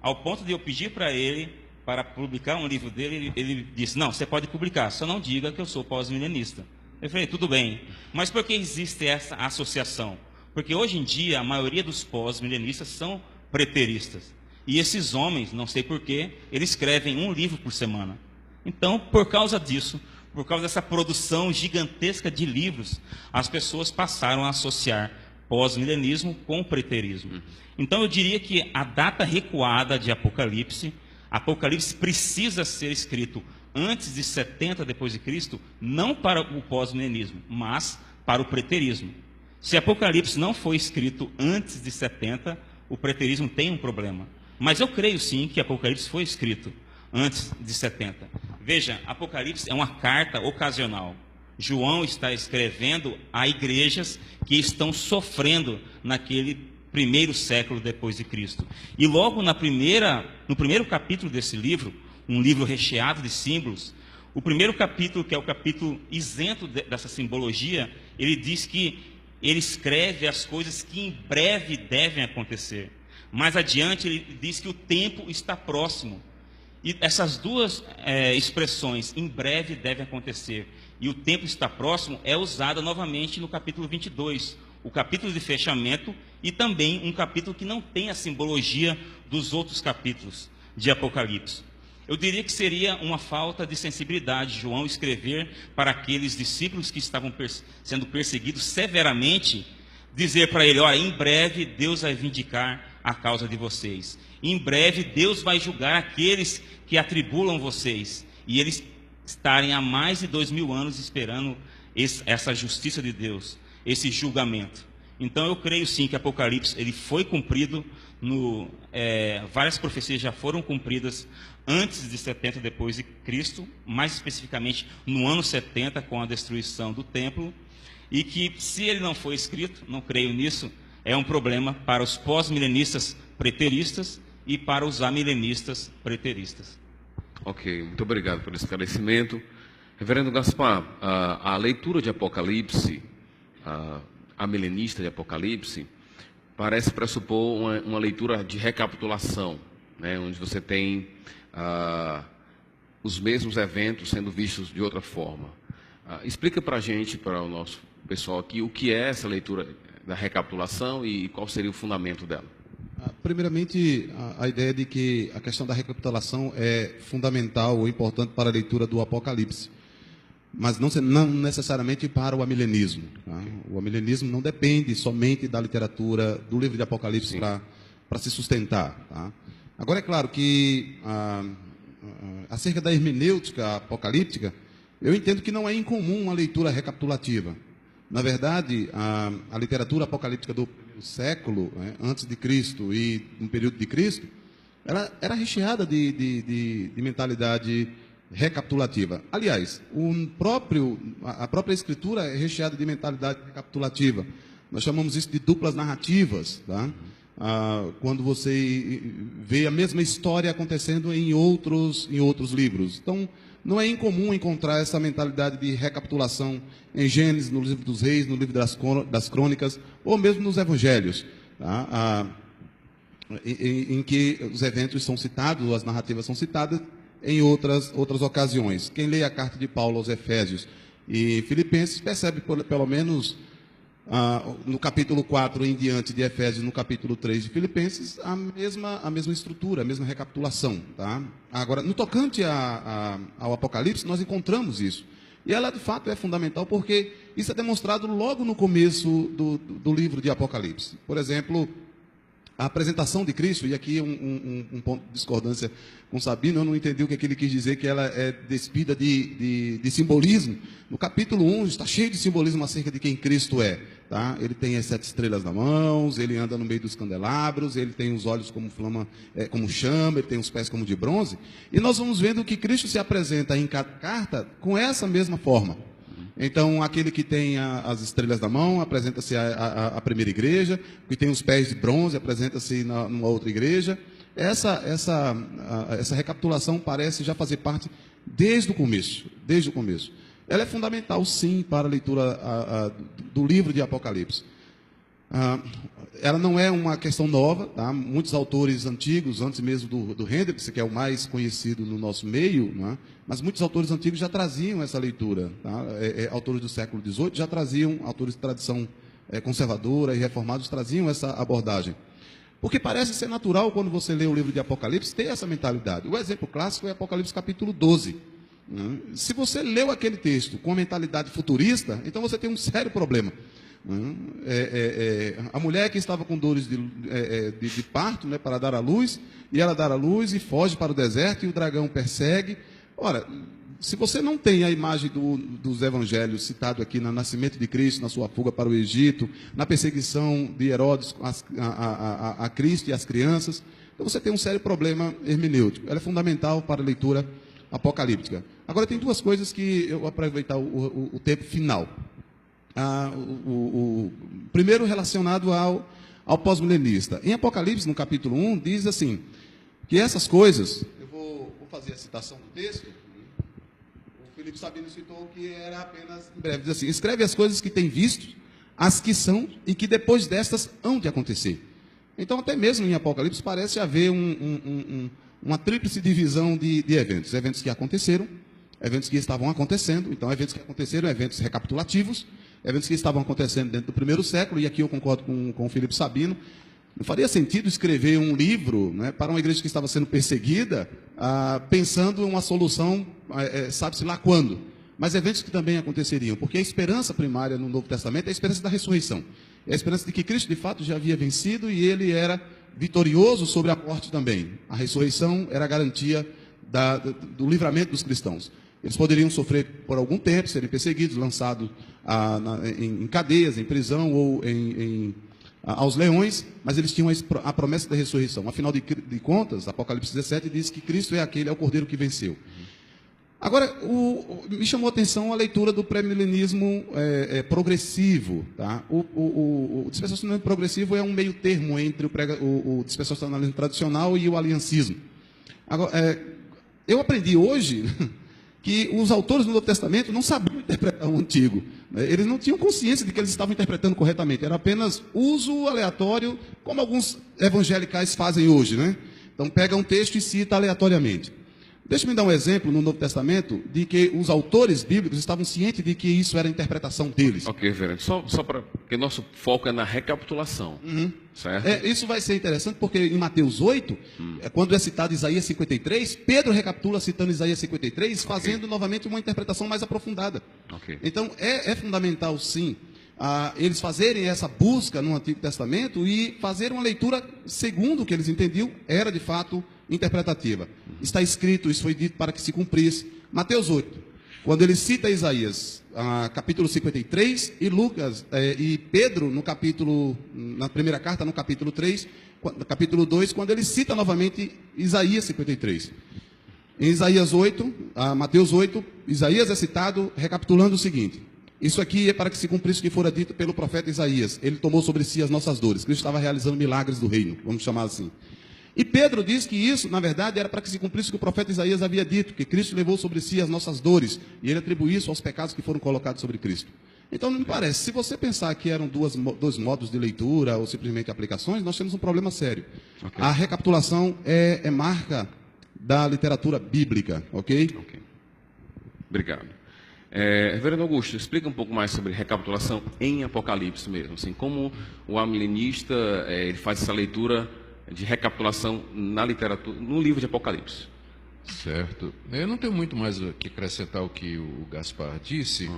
Ao ponto de eu pedir para ele, para publicar um livro dele, ele disse, não, você pode publicar, só não diga que eu sou pós-milenista. Eu falei, tudo bem, mas por que existe essa associação? Porque hoje em dia a maioria dos pós-milenistas são preteristas. E esses homens, não sei porquê, eles escrevem um livro por semana. Então, por causa disso, por causa dessa produção gigantesca de livros, as pessoas passaram a associar pós-milenismo com preterismo. Então, eu diria que a data recuada de Apocalipse precisa ser escrito antes de 70 depois de Cristo, não para o pós-milenismo, mas para o preterismo. Se Apocalipse não foi escrito antes de 70, o preterismo tem um problema. Mas eu creio sim que Apocalipse foi escrito antes de 70. Veja, Apocalipse é uma carta ocasional. João está escrevendo a igrejas que estão sofrendo naquele primeiro século depois de Cristo. E logo no primeiro capítulo desse livro, um livro recheado de símbolos, o primeiro capítulo, que é o capítulo isento dessa simbologia, ele diz que ele escreve as coisas que em breve devem acontecer. Mais adiante, ele diz que o tempo está próximo. E essas duas expressões, em breve deve acontecer, e o tempo está próximo, é usada novamente no capítulo 22, o capítulo de fechamento, e também um capítulo que não tem a simbologia dos outros capítulos de Apocalipse. Eu diria que seria uma falta de sensibilidade João escrever para aqueles discípulos que estavam sendo perseguidos severamente, dizer para ele, olha, em breve Deus vai vindicar a causa de vocês. Em breve Deus vai julgar aqueles que atribulam vocês. E eles estarem há mais de 2000 anos esperando essa justiça de Deus, esse julgamento. Então eu creio sim que Apocalipse ele foi cumprido, várias profecias já foram cumpridas antes de 70 depois de Cristo, mais especificamente no ano 70 com a destruição do templo, e que se ele não foi escrito, não creio nisso, é um problema para os pós-milenistas preteristas e para os amilenistas preteristas. Ok, muito obrigado pelo esclarecimento. Reverendo Gaspar, a leitura de Apocalipse, a milenista de Apocalipse, parece pressupor uma leitura de recapitulação, né, onde você tem os mesmos eventos sendo vistos de outra forma. Explica para a gente, para o nosso pessoal aqui, o que é essa leitura da recapitulação e qual seria o fundamento dela. Primeiramente, a ideia de que a questão da recapitulação é fundamental ou importante para a leitura do Apocalipse, mas não necessariamente para o amilenismo. Tá? O amilenismo não depende somente da literatura do livro de Apocalipse para se sustentar. Tá? Agora, é claro que, acerca da hermenêutica apocalíptica, eu entendo que não é incomum uma leitura recapitulativa. Na verdade, a literatura apocalíptica do primeiro século, antes de Cristo e no período de Cristo, ela era recheada de mentalidade recapitulativa. Aliás, a própria escritura é recheada de mentalidade recapitulativa. Nós chamamos isso de duplas narrativas, tá? Quando você vê a mesma história acontecendo em outros livros. Então, não é incomum encontrar essa mentalidade de recapitulação em Gênesis, no livro dos Reis, no livro das Crônicas, ou mesmo nos Evangelhos, tá? Em que os eventos são citados, ou as narrativas são citadas em outras ocasiões. Quem lê a carta de Paulo aos Efésios e Filipenses percebe, pelo menos, no capítulo 4 em diante de Efésios, no capítulo 3 de Filipenses, a mesma estrutura, a mesma recapitulação. Tá? Agora, no tocante ao Apocalipse, nós encontramos isso. E ela, de fato, é fundamental porque isso é demonstrado logo no começo do livro de Apocalipse. Por exemplo, a apresentação de Cristo, e aqui um ponto de discordância com Sabino, eu não entendi o que ele quis dizer, que ela é despida de simbolismo. No capítulo 1 está cheio de simbolismo acerca de quem Cristo é. Tá? Ele tem as 7 estrelas nas mãos, ele anda no meio dos candelabros, ele tem os olhos como como chama, ele tem os pés como de bronze. E nós vamos vendo que Cristo se apresenta em cada carta com essa mesma forma. Então, aquele que tem as estrelas na mão, apresenta-se à primeira igreja, o que tem os pés de bronze, apresenta-se numa outra igreja. Essa recapitulação parece já fazer parte desde o começo. Ela é fundamental, sim, para a leitura do livro de Apocalipse. Ela não é uma questão nova, tá? Muitos autores antigos, antes mesmo do Hendricks, que é o mais conhecido no nosso meio, né? Mas muitos autores antigos já traziam essa leitura. Tá? Autores do século XVIII já traziam, autores de tradição conservadora e reformados traziam essa abordagem. Porque parece ser natural, quando você lê o livro de Apocalipse, ter essa mentalidade. O exemplo clássico é Apocalipse capítulo 12. Né? Se você leu aquele texto com a mentalidade futurista, então você tem um sério problema. A mulher que estava com dores de parto, né, para dar à luz, e ela dá à luz e foge para o deserto, e o dragão persegue. Ora, se você não tem a imagem dos evangelhos citado aqui no nascimento de Cristo, na sua fuga para o Egito, na perseguição de Herodes a Cristo e as crianças, então você tem um sério problema hermenêutico. Ela é fundamental para a leitura apocalíptica. Agora, tem duas coisas que eu vou aproveitar o tempo final. Primeiro, relacionado ao pós-milenista. Em Apocalipse, no capítulo 1, diz assim, que essas coisas, eu vou fazer a citação do texto, o Felipe Sabino citou que era apenas em breve, diz assim, escreve as coisas que tem visto, as que são e que depois destas hão de acontecer. Então, até mesmo em Apocalipse, parece haver uma tríplice divisão de eventos. Eventos que aconteceram, eventos que estavam acontecendo, então eventos que aconteceram, eventos recapitulativos, eventos que estavam acontecendo dentro do primeiro século, e aqui eu concordo com o Felipe Sabino, não faria sentido escrever um livro, né, para uma igreja que estava sendo perseguida, pensando em uma solução, sabe-se lá quando, mas eventos que também aconteceriam, porque a esperança primária no Novo Testamento é a esperança da ressurreição, é a esperança de que Cristo de fato já havia vencido e ele era vitorioso sobre a morte também. A ressurreição era a garantia do livramento dos cristãos. Eles poderiam sofrer por algum tempo, serem perseguidos, lançados em cadeias, em prisão ou aos leões, mas eles tinham a promessa da ressurreição. Afinal de contas, Apocalipse 17 diz que Cristo é o Cordeiro que venceu. Agora, me chamou a atenção a leitura do pré-milenismo progressivo. Tá? O dispensacionalismo progressivo é um meio termo entre o dispensacionalismo tradicional e o aliancismo. Agora, eu aprendi hoje que os autores do Novo Testamento não sabiam interpretar o Antigo. Eles não tinham consciência de que eles estavam interpretando corretamente. Era apenas uso aleatório, como alguns evangelicais fazem hoje. Né? Então, pega um texto e cita aleatoriamente. Deixa-me dar um exemplo no Novo Testamento de que os autores bíblicos estavam cientes de que isso era a interpretação deles. Ok, reverendo. Só para... Porque nosso foco é na recapitulação. Certo? Isso vai ser interessante porque em Mateus 8, quando é citado Isaías 53, Pedro recapitula citando Isaías 53, fazendo novamente uma interpretação mais aprofundada. Ok. Então, é fundamental, sim, eles fazerem essa busca no Antigo Testamento e fazer uma leitura segundo o que eles entendiam, era de fato interpretativa. Está escrito, isso foi dito para que se cumprisse. Mateus 8, quando ele cita Isaías, capítulo 53, e Lucas, e Pedro, na primeira carta, no capítulo 3, capítulo 2, quando ele cita novamente Isaías 53. Em Isaías 8, Mateus 8, Isaías é citado recapitulando o seguinte: isso aqui é para que se cumprisse o que fora dito pelo profeta Isaías. Ele tomou sobre si as nossas dores. Cristo estava realizando milagres do reino, vamos chamar assim. E Pedro diz que isso, na verdade, era para que se cumprisse o que o profeta Isaías havia dito, que Cristo levou sobre si as nossas dores, e ele atribuiu isso aos pecados que foram colocados sobre Cristo. Então, não me parece, se você pensar que eram dois modos de leitura, ou simplesmente aplicações, nós temos um problema sério. Okay. A recapitulação é marca da literatura bíblica, ok? Ok. Obrigado. Reverendo Augusto, explica um pouco mais sobre recapitulação em Apocalipse mesmo, assim, como o amilenista ele faz essa leitura de recapitulação na literatura, no livro de Apocalipse. Certo. Eu não tenho muito mais que acrescentar o que o Gaspar disse.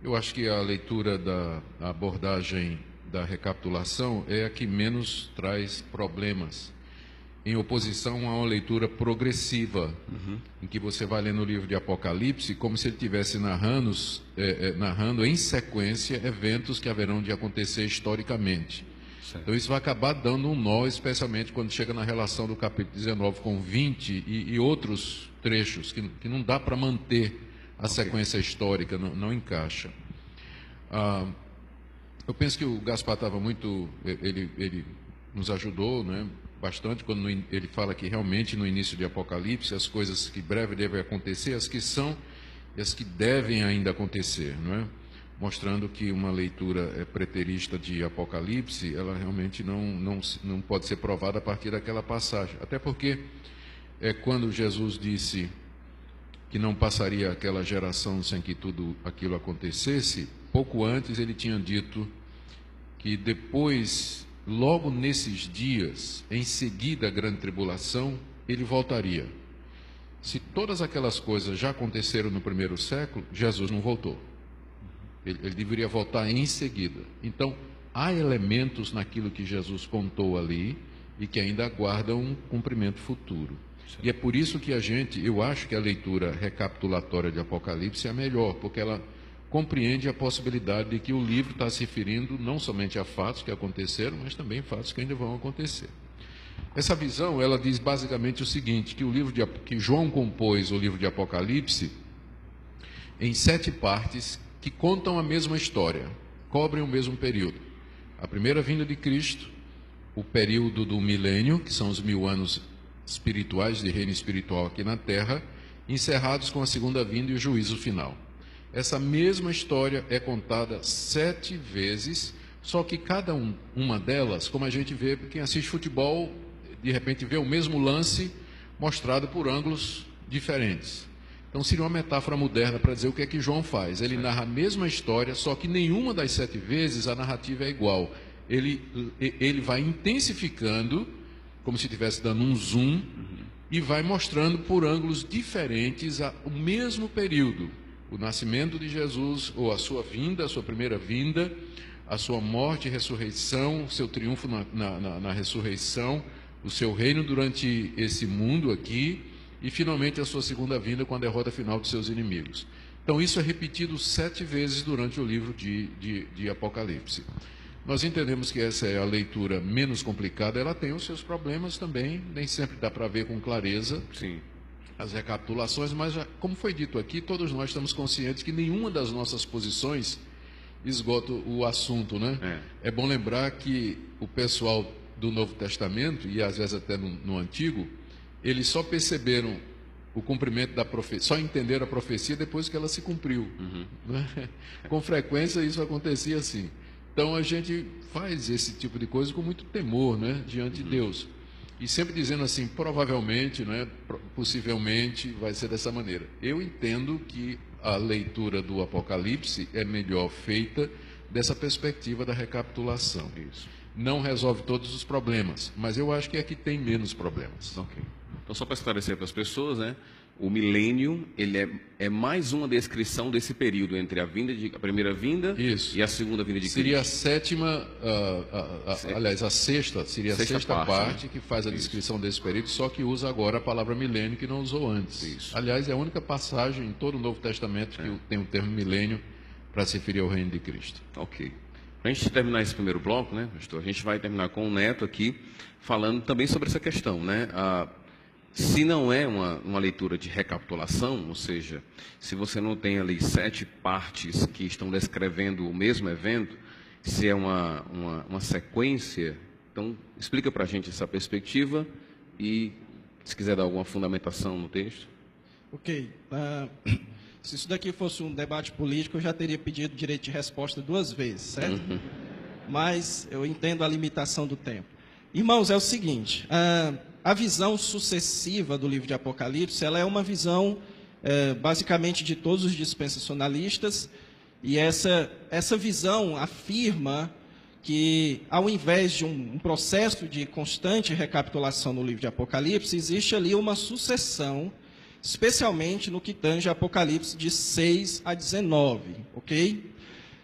Eu acho que a leitura da abordagem da recapitulação é a que menos traz problemas, em oposição a uma leitura progressiva, em que você vai lendo o livro de Apocalipse como se ele estivesse narrando em sequência eventos que haverão de acontecer historicamente. Certo. Então isso vai acabar dando um nó, especialmente quando chega na relação do capítulo 19 com 20 e outros trechos que não dá para manter a sequência histórica, não encaixa. Eu penso que o Gaspar estava muito... Ele nos ajudou, né, bastante quando ele fala que realmente no início de Apocalipse as coisas que breve devem acontecer, as que são e as que devem ainda acontecer, não é? Mostrando que uma leitura preterista de Apocalipse, ela realmente não pode ser provada a partir daquela passagem. Até porque, quando Jesus disse que não passaria aquela geração sem que tudo aquilo acontecesse, pouco antes ele tinha dito que depois, logo nesses dias, em seguida à grande tribulação, ele voltaria. Se todas aquelas coisas já aconteceram no primeiro século, Jesus não voltou. Ele deveria voltar em seguida. Então, há elementos naquilo que Jesus contou ali e que ainda aguardam um cumprimento futuro. Sim. E é por isso que eu acho que a leitura recapitulatória de Apocalipse é a melhor, porque ela compreende a possibilidade de que o livro está se referindo não somente a fatos que aconteceram, mas também fatos que ainda vão acontecer. Essa visão, ela diz basicamente o seguinte, que João compôs o livro de Apocalipse em 7 partes que contam a mesma história, cobrem o mesmo período. A primeira vinda de Cristo, o período do milênio, que são os 1000 anos espirituais, de reino espiritual aqui na Terra, encerrados com a segunda vinda e o juízo final. Essa mesma história é contada 7 vezes, só que cada uma delas, como a gente vê, quem assiste futebol, de repente vê o mesmo lance mostrado por ângulos diferentes. Então seria uma metáfora moderna para dizer o que é que João faz. Ele narra a mesma história, só que nenhuma das 7 vezes a narrativa é igual. Ele vai intensificando, como se estivesse dando um zoom, e vai mostrando por ângulos diferentes o mesmo período. O nascimento de Jesus, ou a sua vinda, a sua primeira vinda, a sua morte e ressurreição, o seu triunfo na ressurreição, o seu reino durante esse mundo aqui, e finalmente a sua segunda vinda com a derrota final dos seus inimigos. Então isso é repetido 7 vezes durante o livro de Apocalipse. Nós entendemos que essa é a leitura menos complicada, ela tem os seus problemas também, nem sempre dá para ver com clareza. Sim. As recapitulações, mas como foi dito aqui, todos nós estamos conscientes que nenhuma das nossas posições esgota o assunto, né? É bom lembrar que o pessoal do Novo Testamento, e às vezes até no Antigo, eles só perceberam o cumprimento da profecia, só entenderam a profecia depois que ela se cumpriu. Né? Com frequência isso acontecia assim. Então a gente faz esse tipo de coisa com muito temor, né, diante de Deus. E sempre dizendo assim, provavelmente, né, possivelmente vai ser dessa maneira. Eu entendo que a leitura do Apocalipse é melhor feita dessa perspectiva da recapitulação. Isso. Não resolve todos os problemas, mas eu acho que aqui tem menos problemas. Ok. Então, só para esclarecer para as pessoas, né? O milênio, ele é mais uma descrição desse período entre a primeira vinda Isso. e a segunda vinda de Cristo. Seria a sétima, aliás, a sexta, seria a sexta parte, né? Que faz a descrição desse período, só que usa agora a palavra milênio, que não usou antes. Isso. Aliás, é a única passagem em todo o Novo Testamento que tem o termo milênio para se referir ao reino de Cristo. Ok. Para a gente terminar esse primeiro bloco, né, pastor, a gente vai terminar com o Neto aqui, falando também sobre essa questão, né? Se não é uma leitura de recapitulação, ou seja, se você não tem ali 7 partes que estão descrevendo o mesmo evento, se é uma sequência, então explica para a gente essa perspectiva e se quiser dar alguma fundamentação no texto. Ok. Se isso daqui fosse um debate político, eu já teria pedido direito de resposta 2 vezes, certo? Mas eu entendo a limitação do tempo. Irmãos, é o seguinte, a visão sucessiva do livro de Apocalipse, ela é uma visão basicamente de todos os dispensacionalistas, e essa visão afirma que, ao invés de um processo de constante recapitulação no livro de Apocalipse, existe ali uma sucessão, especialmente no que tange a Apocalipse de 6 a 19, ok?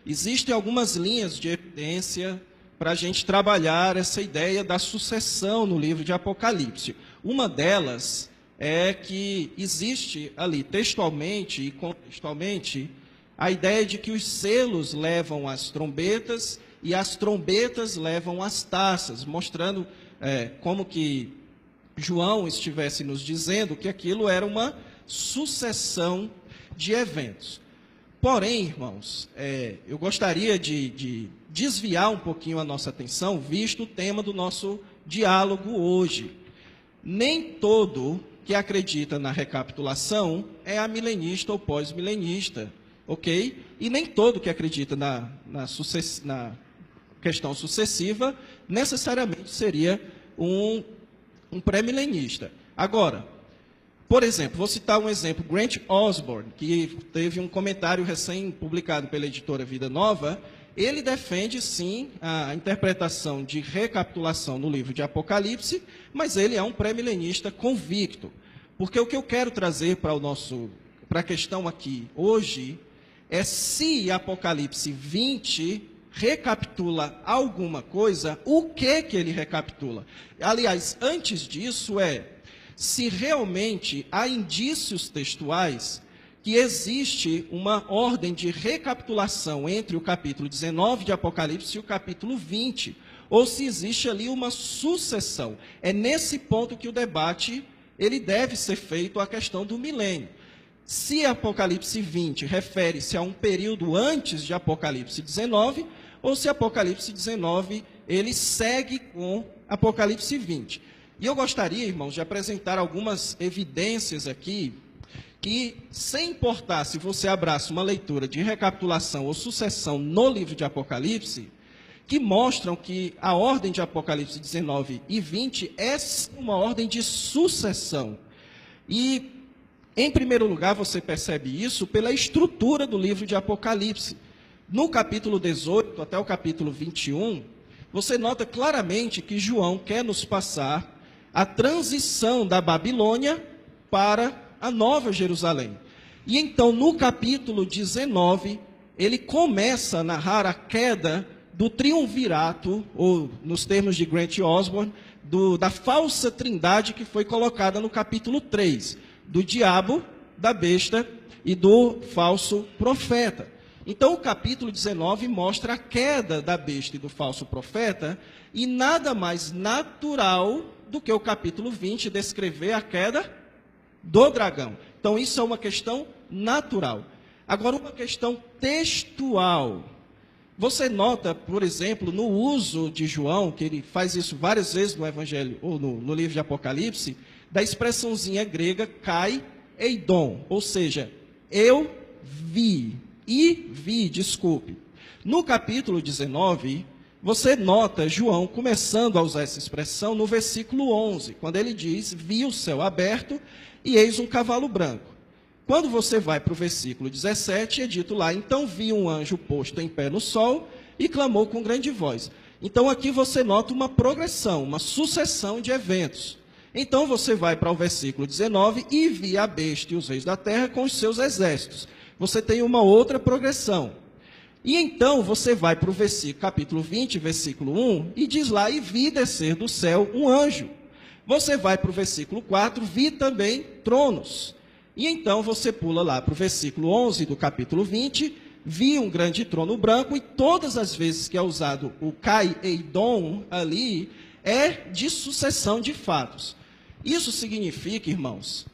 Existem algumas linhas de evidência para a gente trabalhar essa ideia da sucessão no livro de Apocalipse. Uma delas é que existe ali, textualmente e contextualmente, a ideia de que os selos levam as trombetas e as trombetas levam as taças, mostrando como que João estivesse nos dizendo que aquilo era uma sucessão de eventos. Porém, irmãos, eu gostaria de desviar um pouquinho a nossa atenção, visto o tema do nosso diálogo hoje. Nem todo que acredita na recapitulação é amilenista ou pós-milenista, ok? E nem todo que acredita na questão sucessiva necessariamente seria um pré-milenista. Agora, por exemplo, vou citar um exemplo, Grant Osborne, que teve um comentário recém-publicado pela editora Vida Nova. Ele defende, sim, a interpretação de recapitulação no livro de Apocalipse, mas ele é um pré-milenista convicto. Porque o que eu quero trazer para a questão aqui hoje é se Apocalipse 20 recapitula alguma coisa, o que ele recapitula? Aliás, antes disso se realmente há indícios textuais que existe uma ordem de recapitulação entre o capítulo 19 de Apocalipse e o capítulo 20, ou se existe ali uma sucessão. É nesse ponto que o debate ele deve ser feito à questão do milênio. Se Apocalipse 20 refere-se a um período antes de Apocalipse 19, ou se Apocalipse 19 ele segue com Apocalipse 20. E eu gostaria, irmãos, de apresentar algumas evidências aqui, que, sem importar se você abraça uma leitura de recapitulação ou sucessão no livro de Apocalipse, que mostram que a ordem de Apocalipse 19 e 20 é uma ordem de sucessão. E, em primeiro lugar, você percebe isso pela estrutura do livro de Apocalipse. No capítulo 18 até o capítulo 21, você nota claramente que João quer nos passar a transição da Babilônia para a Nova Jerusalém. E então, no capítulo 19, ele começa a narrar a queda do triunvirato, ou nos termos de Grant Osborne, da falsa trindade que foi colocada no capítulo 3, do diabo, da besta e do falso profeta. Então, o capítulo 19 mostra a queda da besta e do falso profeta, e nada mais natural do que o capítulo 20 descrever a queda do dragão. Então, isso é uma questão natural. Agora, uma questão textual. Você nota, por exemplo, no uso de João, que ele faz isso várias vezes no Evangelho, ou no livro de Apocalipse, da expressãozinha grega kai eidon, ou seja, eu vi, desculpe. No capítulo 19, você nota João começando a usar essa expressão no versículo 11, quando ele diz, vi o céu aberto e eis um cavalo branco. Quando você vai para o versículo 17, é dito lá, então vi um anjo posto em pé no sol e clamou com grande voz. Então aqui você nota uma progressão, uma sucessão de eventos. Então você vai para o versículo 19, e vi a besta e os reis da terra com os seus exércitos. Você tem uma outra progressão. E então você vai para o capítulo 20, versículo 1, e diz lá, e vi descer do céu um anjo. Você vai para o versículo 4, vi também tronos. E então você pula lá para o versículo 11 do capítulo 20, vi um grande trono branco, e todas as vezes que é usado o Kai Eidom ali, é de sucessão de fatos. Isso significa, irmãos,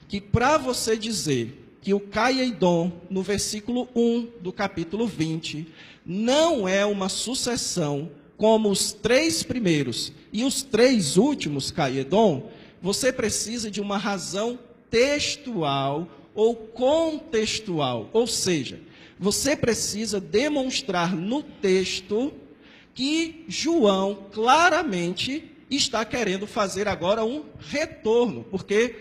que para você dizer que o Kai Eidom, no versículo 1 do capítulo 20, não é uma sucessão como os 3 primeiros e os 3 últimos Kai Eidom, você precisa de uma razão textual ou contextual, ou seja, você precisa demonstrar no texto que João claramente está querendo fazer agora um retorno, porque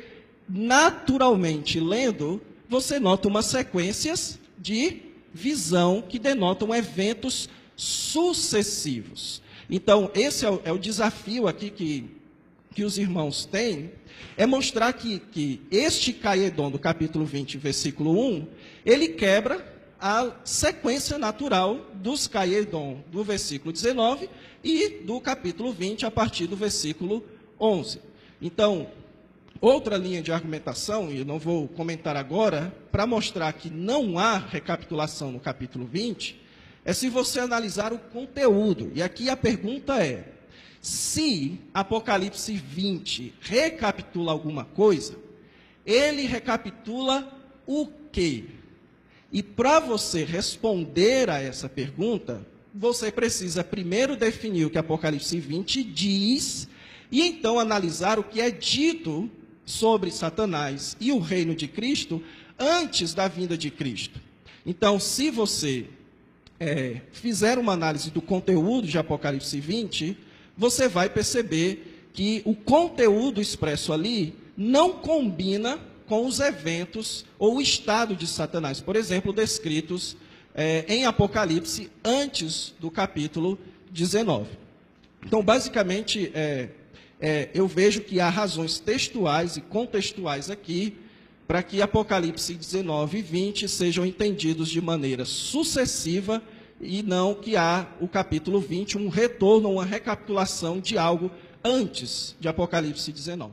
naturalmente lendo, você nota umas sequências de visão que denotam eventos sucessivos. Então, esse é o desafio aqui que os irmãos têm, é mostrar que este Kai Eidom do capítulo 20, versículo 1, ele quebra a sequência natural dos Kai Eidom do versículo 19 e do capítulo 20, a partir do versículo 11. Então, outra linha de argumentação, e eu não vou comentar agora, para mostrar que não há recapitulação no capítulo 20, é se você analisar o conteúdo. E aqui a pergunta é, se Apocalipse 20 recapitula alguma coisa, ele recapitula o quê? E para você responder a essa pergunta, você precisa primeiro definir o que Apocalipse 20 diz, e então analisar o que é dito sobre Satanás e o reino de Cristo antes da vinda de Cristo. Então, se você fizer uma análise do conteúdo de Apocalipse 20, você vai perceber que o conteúdo expresso ali não combina com os eventos ou o estado de Satanás, por exemplo, descritos em Apocalipse antes do capítulo 19. Então, basicamente, eu vejo que há razões textuais e contextuais aqui para que Apocalipse 19 e 20 sejam entendidos de maneira sucessiva e não que há o capítulo 20 um retorno, uma recapitulação de algo antes de Apocalipse 19.